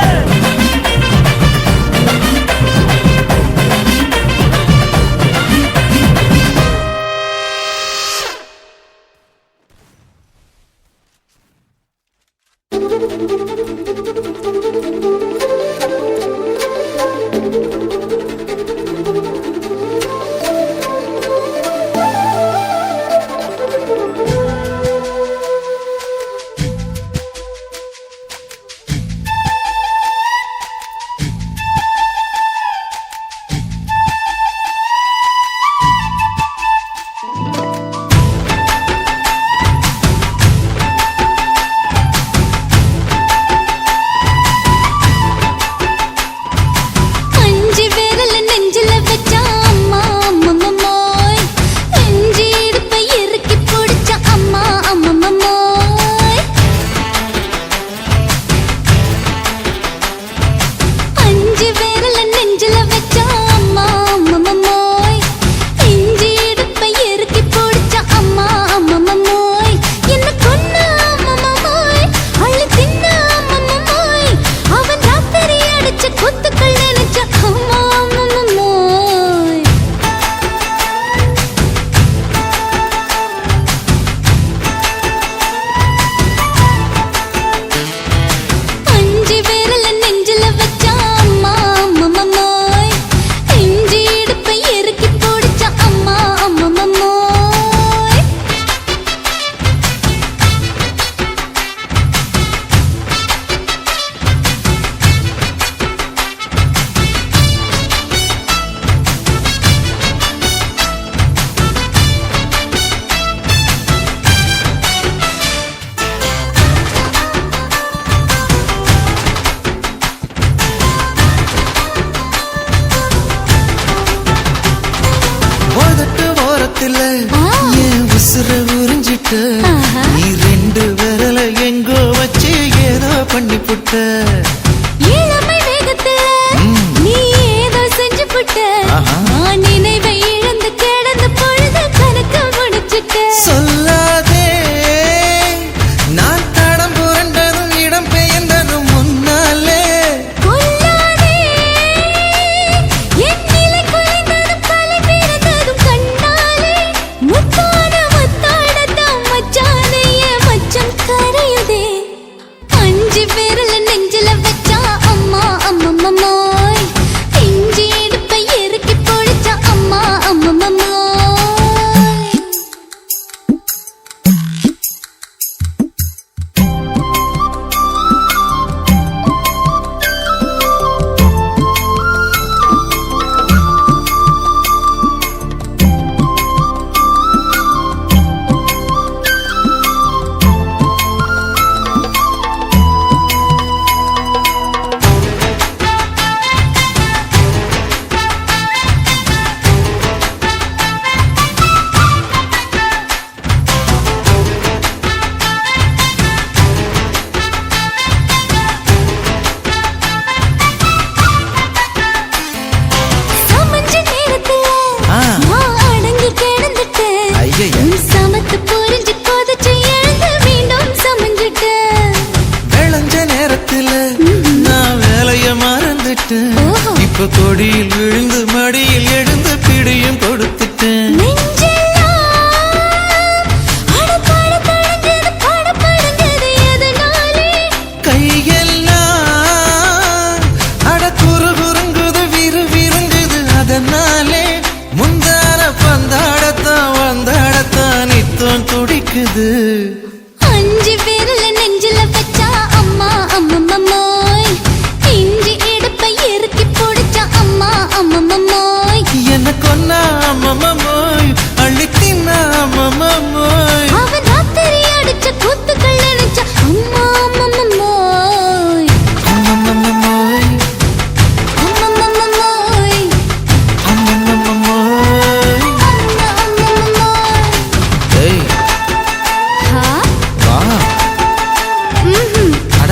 அஞ்சு விரல நெஞ்சில வச்சா அம்மா அம்மம்மோய் நெஞ்சி இடுப்பை இறுக்கி பிடிச்ச அம்மா அம்மம்மோய் அஞ்சு விரல நெஞ்சில வச்சா அம்மா அம்மம்மோய் நெஞ்சி இடுப்பை இறுக்கி பிடிச்ச அம்மா அம்மம்மோய் என்ன கொன்ன அம்மம்மோய் அள்ளி தின்ன அம்மம்மோய் அவன் ராத்திரி அடிச்ச குத்துக்கள் நினைச்ச அம்மா அம்மம்மோய் அஞ்சு விரல நெஞ்சில வச்சா அம்மா அம்மம்மோய் நெஞ்சி இடுப்பை இறுக்கி பிடிச்ச அம்மா அம்மம்மோய் ஓதட்டு ஓரத்துல என் உசுர உறிஞ்சிட்ட ஆஹா. நீ ரெண்டு விரல எங்கோ வச்சு ஏதோ பண்ணி புட்ட இளமை வேகத்துல நீ ஏதோ செஞ்சு புட்ட ஆஹா. நான் நினைவை இழந்து கிடந்த பொழுது கணக்க முடிச்சுட்ட சொல்லாதே நான் தடம் புரண்டதும் இடம் பெயர்ந்ததும் முன்னாலே கொல்லாதே என் நிலை குலைந்ததும் தலை பிறந்ததும் கண்ணாலே முத்தான முத்தாடத்தான் மச்சானே என் மச்சம் கரையுதே அஞ்சு விரல நெஞ்சில வச்ச அஞ்சு விரல நெஞ்சில வச்சா அம்மா அம்மம்மம்மோய் இஞ்சி இடுப்பை இறுக்கி பிடிச்சா அம்மா அம்மம்மம்மோய் எனக்கு ஒன்னா அம்மம்மோய் அள்ளித்தின்னா அம்மம்மோய் அவன் ராத்திரி அடிச்ச கூத்துக்கள் நினைச்சா அம்மா அம்மம்மம்மோய் அம்மம்மோய் அம்மம்மம்மோய் அம்மம்மோய் அம்மா அம்மம்மம்மோய் ஏய் ஹா வா ம்ஹும் அட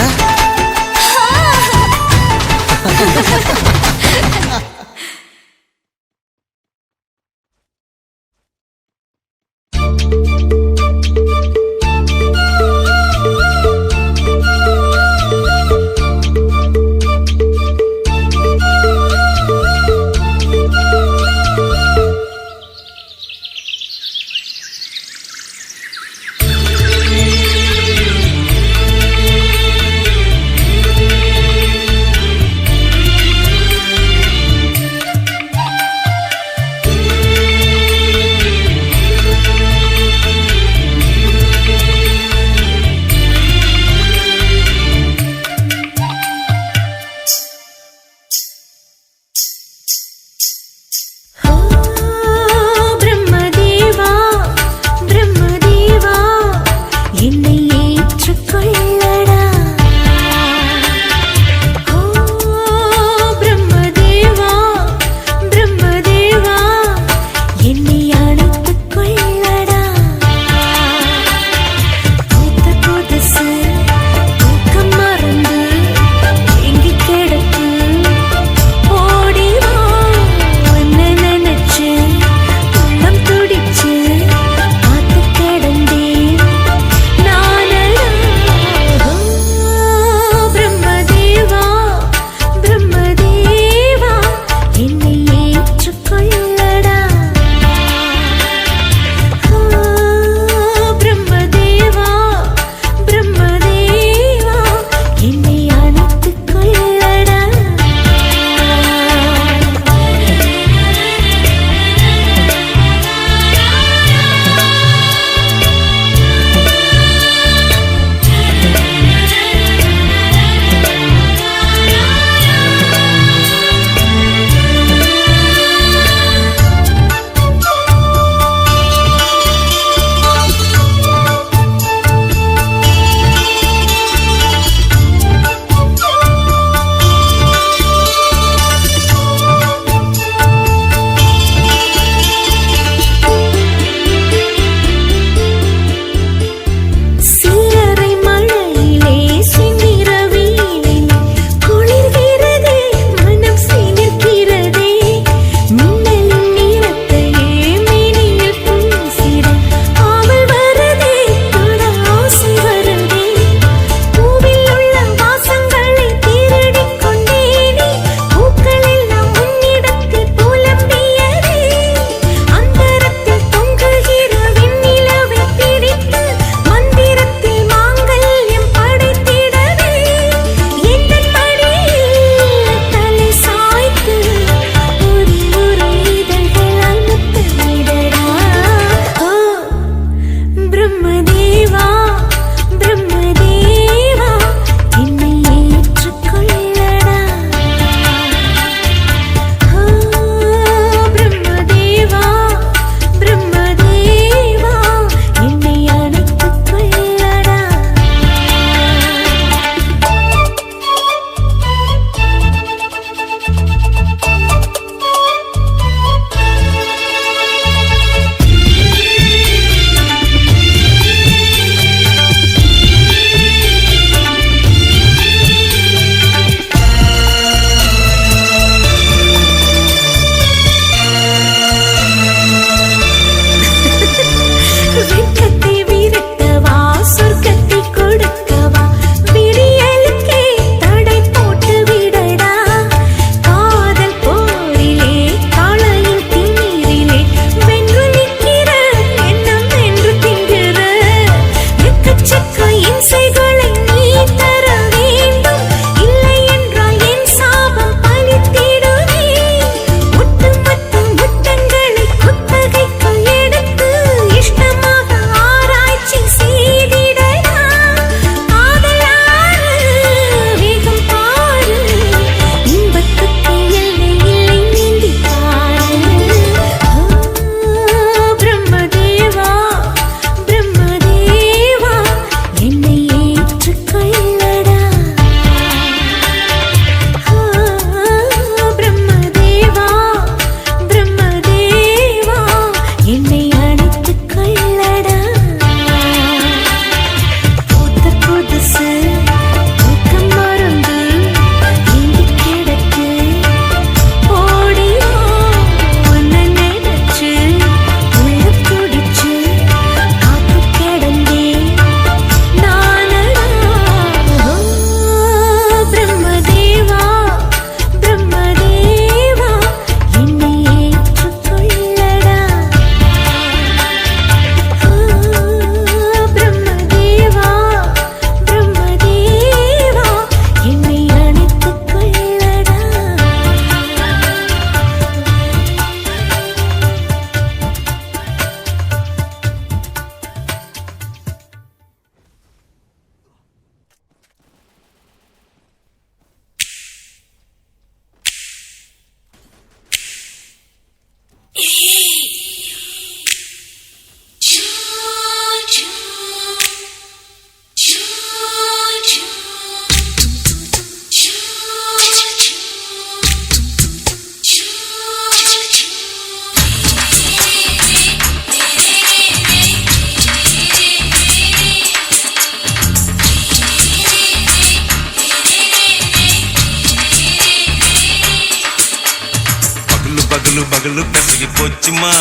பகலு பகலு கசகி போச்சுமா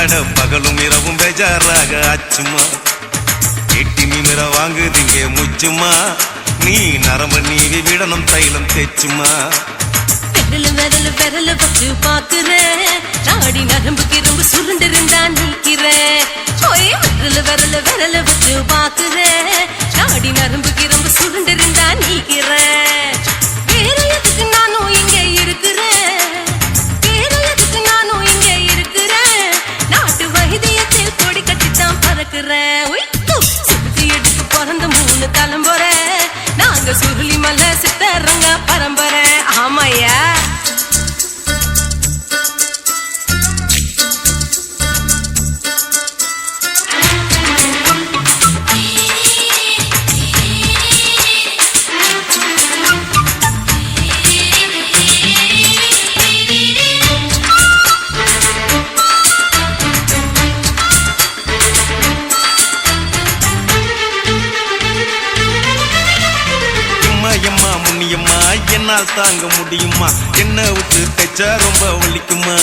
அட பகலும் இரவும் பேஜாராக ஆச்சுமா எட்டி நிமிர வாங்குதிங்க முச்சுமா நீ நரம்ப நீவி விடணும் தைலம் தேச்சுமா விரலு விரலு வச்சு பாக்குறேன் நாடி நரம்பு கிரம்பு சுருண்டிருந்தா நீக்கிறேன் ஓய் விரலு விரலு வச்சு பாக்குறேன் நாடி நரம்பு கிரம்பு சுருண்டிருந்தா நீக்கிறேன் வேற எதுக்கு நானும் இங்க இருக்கிறேன் வேற எதுக்கு நானும் இங்க இருக்கிறேன் நாட்டு வைத்தியத்தில் கொடி கட்டித்தான் பறக்கிறேன் சுத்தி எடுத்து பிறந்த 3 தலைமுறை நாங்க சுருளி மலை சித்தரங்க பரம்பரை ஆமையா என்னால் தாங்க முடியுமா என்ன விட்டு தைச்சா ரொம்ப வலிக்குமா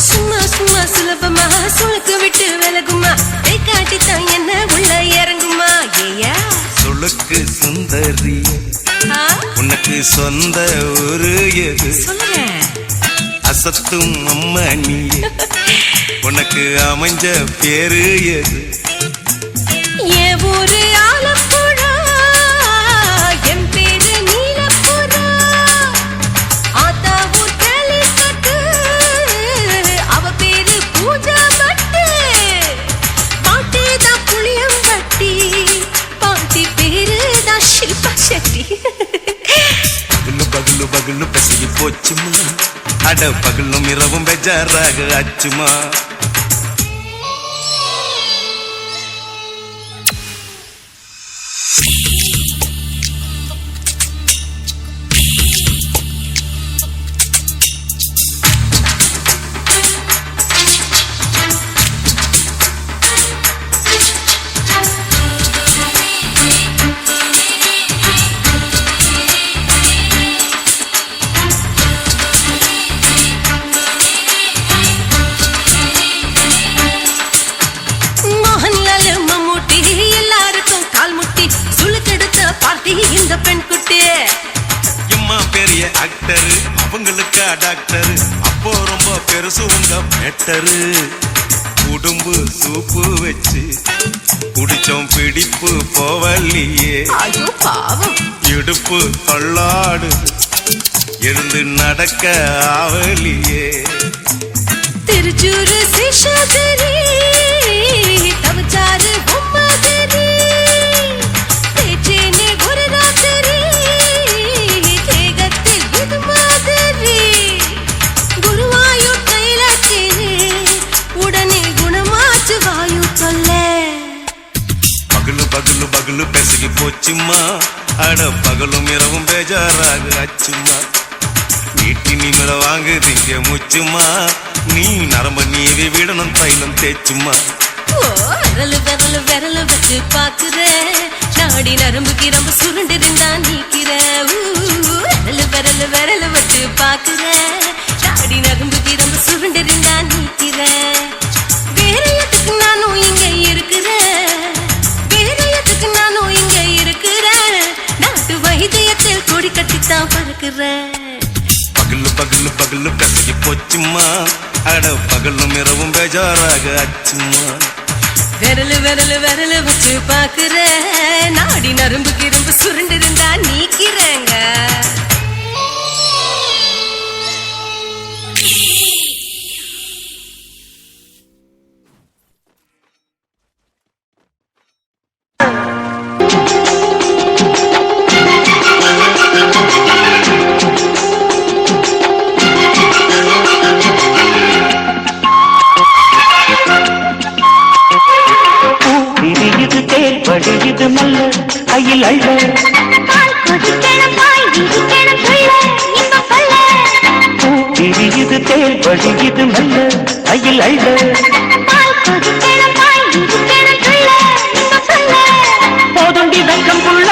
சும்மா சும்மா சுலபமா சுளுக்கு விட்டு விலகுமா கை காட்டித்தான் என்ன உள்ள இறங்குமா ஏயா சுளுக்கு சுந்தரி உனக்கு சொந்த ஊரு எது சொல்றேன் அசத்தும் அம்மா நீ உனக்கு அமைஞ்ச பேரு எது என் ஊரு ஆலப்புழா என் பேரு நீலப்புறா ஆத்தா ஊர் கேளிக்கட்டு அவ பேரு பூஜா பட்டு பாட்டி தான் புளியம்பட்டி பாட்டி பேரு தான் ஷில்பா செட்டி பகலு பகலு பகலு பசகி போச்சுமா அட பகலும் இரவும் பெஜாராக ஆச்சுமா இந்த பெண் குட்டி எம்மா பெரிய ஆக்டர் அவங்களுக்கு டாக்டர் அப்போ ரொம்ப பெருசு உங்க மேட்டரு உடும்பு சூப்பு வச்சு குடிச்சோம் பிடிப்பு போவல்லையே ஐயோ பாவம் இடுப்பு தள்ளாடு இருந்து நடக்க ஆவலியே திருச்சூரு சேஷாதிரி தவச்சாரு பொம்மாதிரி தேச்சேனே ஒரு ராத்திரி தேகத்தில் இது மாதிரி குருவாயூர் கைலாச்சினே உடனே குணமாச்சு வாயு சொல்ல பகலு பகலு பகலு பெசகி போச்சுமா அட பகலும் இரவும் பேஜாராக ஆச்சுமா வீட்டி நிமிர வாங்குதிங்க முச்சுமா நீ நரம்ப நீவி விடணும் தைலம் தேச்சுமா விரலு விரலு வச்சு பாக்குறேன் நாடி நரம்பு கிரம்பு சுருண்டிருந்தா நீக்கிறேன் விரலு வச்சு பாக்குறேன் நாடி நரம்பு கிரம்பு சுருண்டிருந்தா நீக்கிறேன் வேற எதுக்கு நானும் இங்க இருக்கிறேன் வேற எதுக்கு நானும் இங்க இருக்கிறேன் நாட்டு வைத்தியத்தில் கொடி கட்டித்தான் பறக்கிறேன் பகலு பகலு பகலு கசகி போச்சுமா அட பகலும் இரவும் பேஜாராக ஆச்சுமா விரலு வச்சு பாக்குறேன் நாடி நரம்பு கிரம்பு சுருண்டிருந்தா நீக்கிறேங்க வடியுது நல்ல கையில் அள்ள விரியுது தேல் வடியுது நல்ல கையில் அள்ள போதுண்டி வெக்கம் புள்ள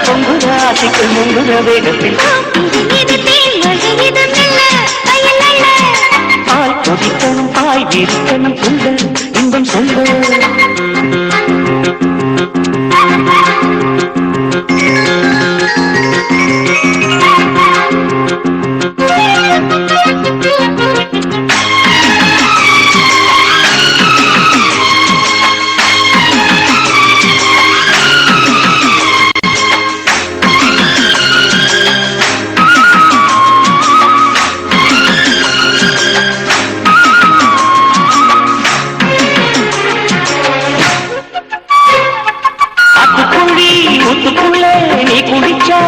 பொங்குற ஆசைக்கு முங்குற வேகத்தில் இருக்கணும் புள்ள இன்பம் சொல்ல நீ குடிச்சா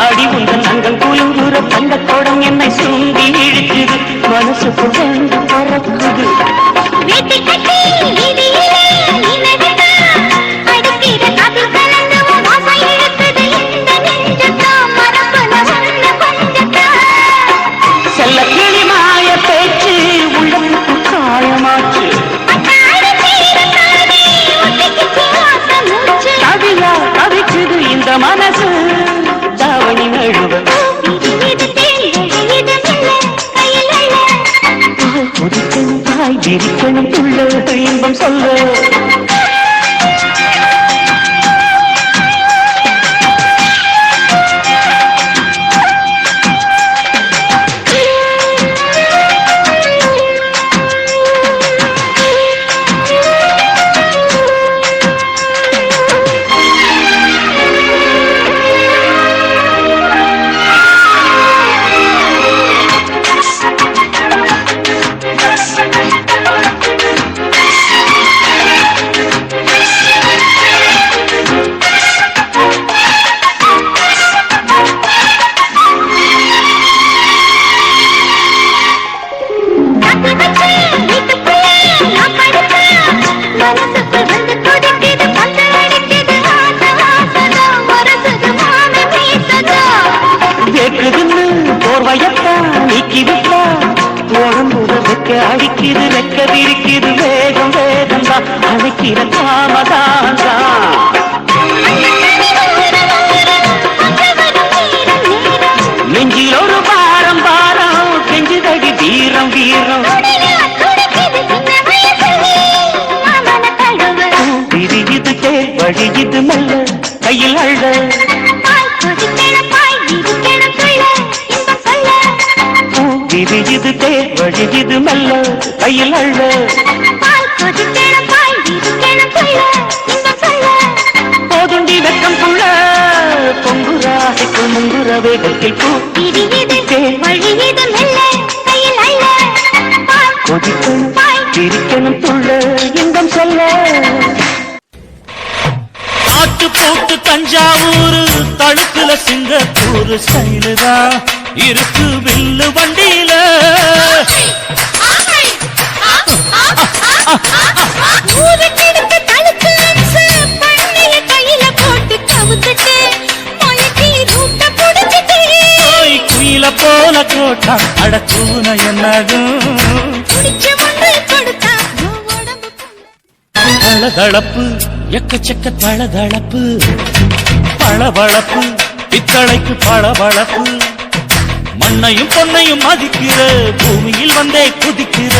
அடி உங்கள் நங்கள் குழுங்குற தங்க கோடம் என்னை சுண்டி இழுக்குது மனசுக்கு வந்து பறக்குது செல்ல கிளி மாய பேச்சு உள்ளத்துக்கு காயமாச்சு கவியா கவிக்குது இந்த மனசு தாவணி நழுவ குதிக்கணும் தாய் விரிக்கணும் துள்ள இன்பம் சொல்ல அடிக்குது ரெக்க விரிக்குது வேகம் வேகம் தான் அழைக்கிற காமதான் நெஞ்சில் ஒரு பாரம் பாரம் செஞ்சுதடி வீரம் வீரம் விரியுது தேர் வழியுது மெல்ல கையில் அள்ள விரியுது தேர் வழியுது மெல்ல கையில் அள்ள போதுண்டி வெக்கம் புள்ள பொங்குராசைக்கு முங்குற வேகத்தில் பூ தேர் வழியுது மெல்ல கையில் அள்ள கொதிக்கணும் சிரிக்கணும் துள்ள இன்பம் சொல்ல ஆட்டு போட்டு தஞ்சாவூர் தழுக்குல சிங்கப்பூர் ஸ்டைலுதான் இருக்கு வில்லு வண்டியில குயில போல கோட்டா அடக்கூன என்னதும் பளதளப்பு எக்கச்சக்க பளதளப்பு பளபளப்பு பித்தளைக்கு பளபளப்பு மண்ணையும் பொன்னையும் மதிக்கிற பூமியில் வந்தே குதிக்கிற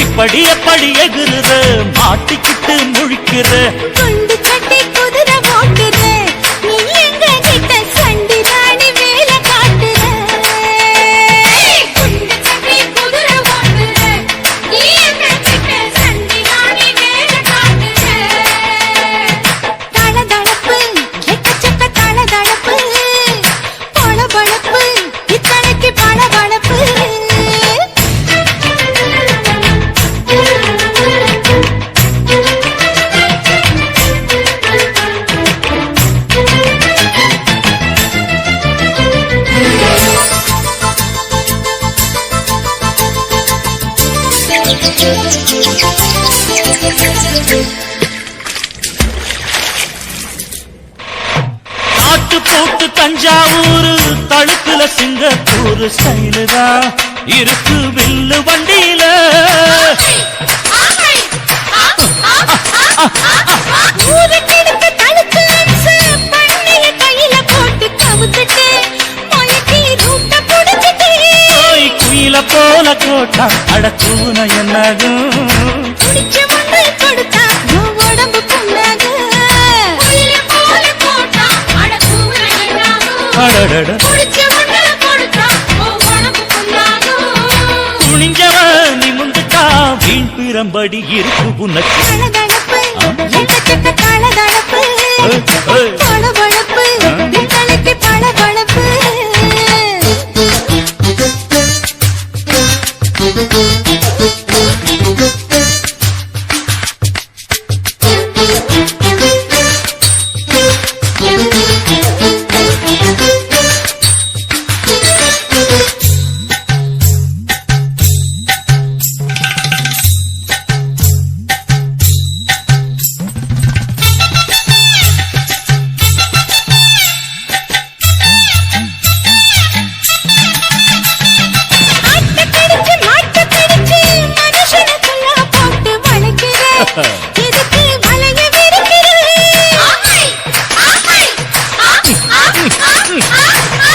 இப்படி எப்படி எகுறுற மாட்டிக்கிட்டு முழிக்கிற குண்டு கட்டி குதிரை ஓட்டுற நீ எங்க கிட்ட சண்டி ராணி வேலை காட்டுற குண்டு கட்டி குதிரை ஓட்டுற நீ எங்க கிட்ட சண்டி ராணி வேலை காட்டுற தளதளப்பு எக்கச்சக்க தளதளப்பு பளபளப்பு இத்தனைக்கு பளபளப்பு ஆட்டு போட்டு தஞ்சாவூர் தழுக்குல சிங்கப்பூர் ஸ்டைலுதான் இருக்கு வில்லு வண்டியில குயில போல கோட்டா கொடுத்தா அட தூண என்னாகும் குடிச்ச மண்ணை கொடுத்தா உன் உடம்பு புண்ணாகும் அடடட துணிஞ்சவன் நீ முந்துட்டா வீண் பிறம்படி இருக்கு உனக்கு தளதளப்பு எக்கச்சக்க தளதளப்பு ஏய். பளபளப்பு தலைக்கு பளபளப்பு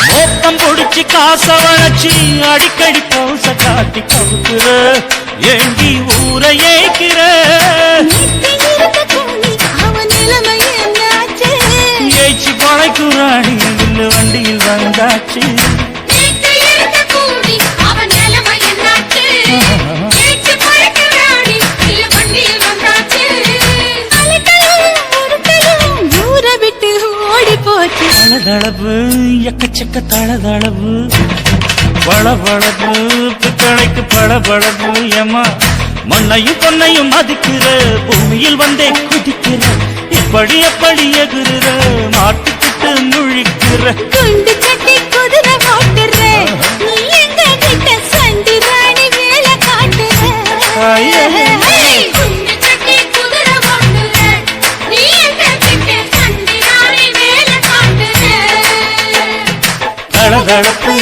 மோப்பம் பொடிச்சு காச வளர்ச்சி அடிக்கடி பவுச காட்டி கவுக்குற ஏங்கி ஊரை ஏய்க்கிற ஏய்ச்சி பழைக்குறாணி இல்ல வண்டியில் வந்தாச்சு தளதளவு எக்கச்சக்க தளதளவு பளபளப்பு பித்தளைக்கு பளபளப்பு ஏமா மண்ணையும் பொன்னையும் மதிக்கிற பூமியில் வந்தே குதிக்கிற இப்படி எப்படி எகுற மாட்டுக்கிட்டு முழிக்கிற குண்டு கட்டி குதிரை ஓட்டுற நீ எங்க கிட்ட சண்டி ராணி வேலை காட்டுற தளதளப்பு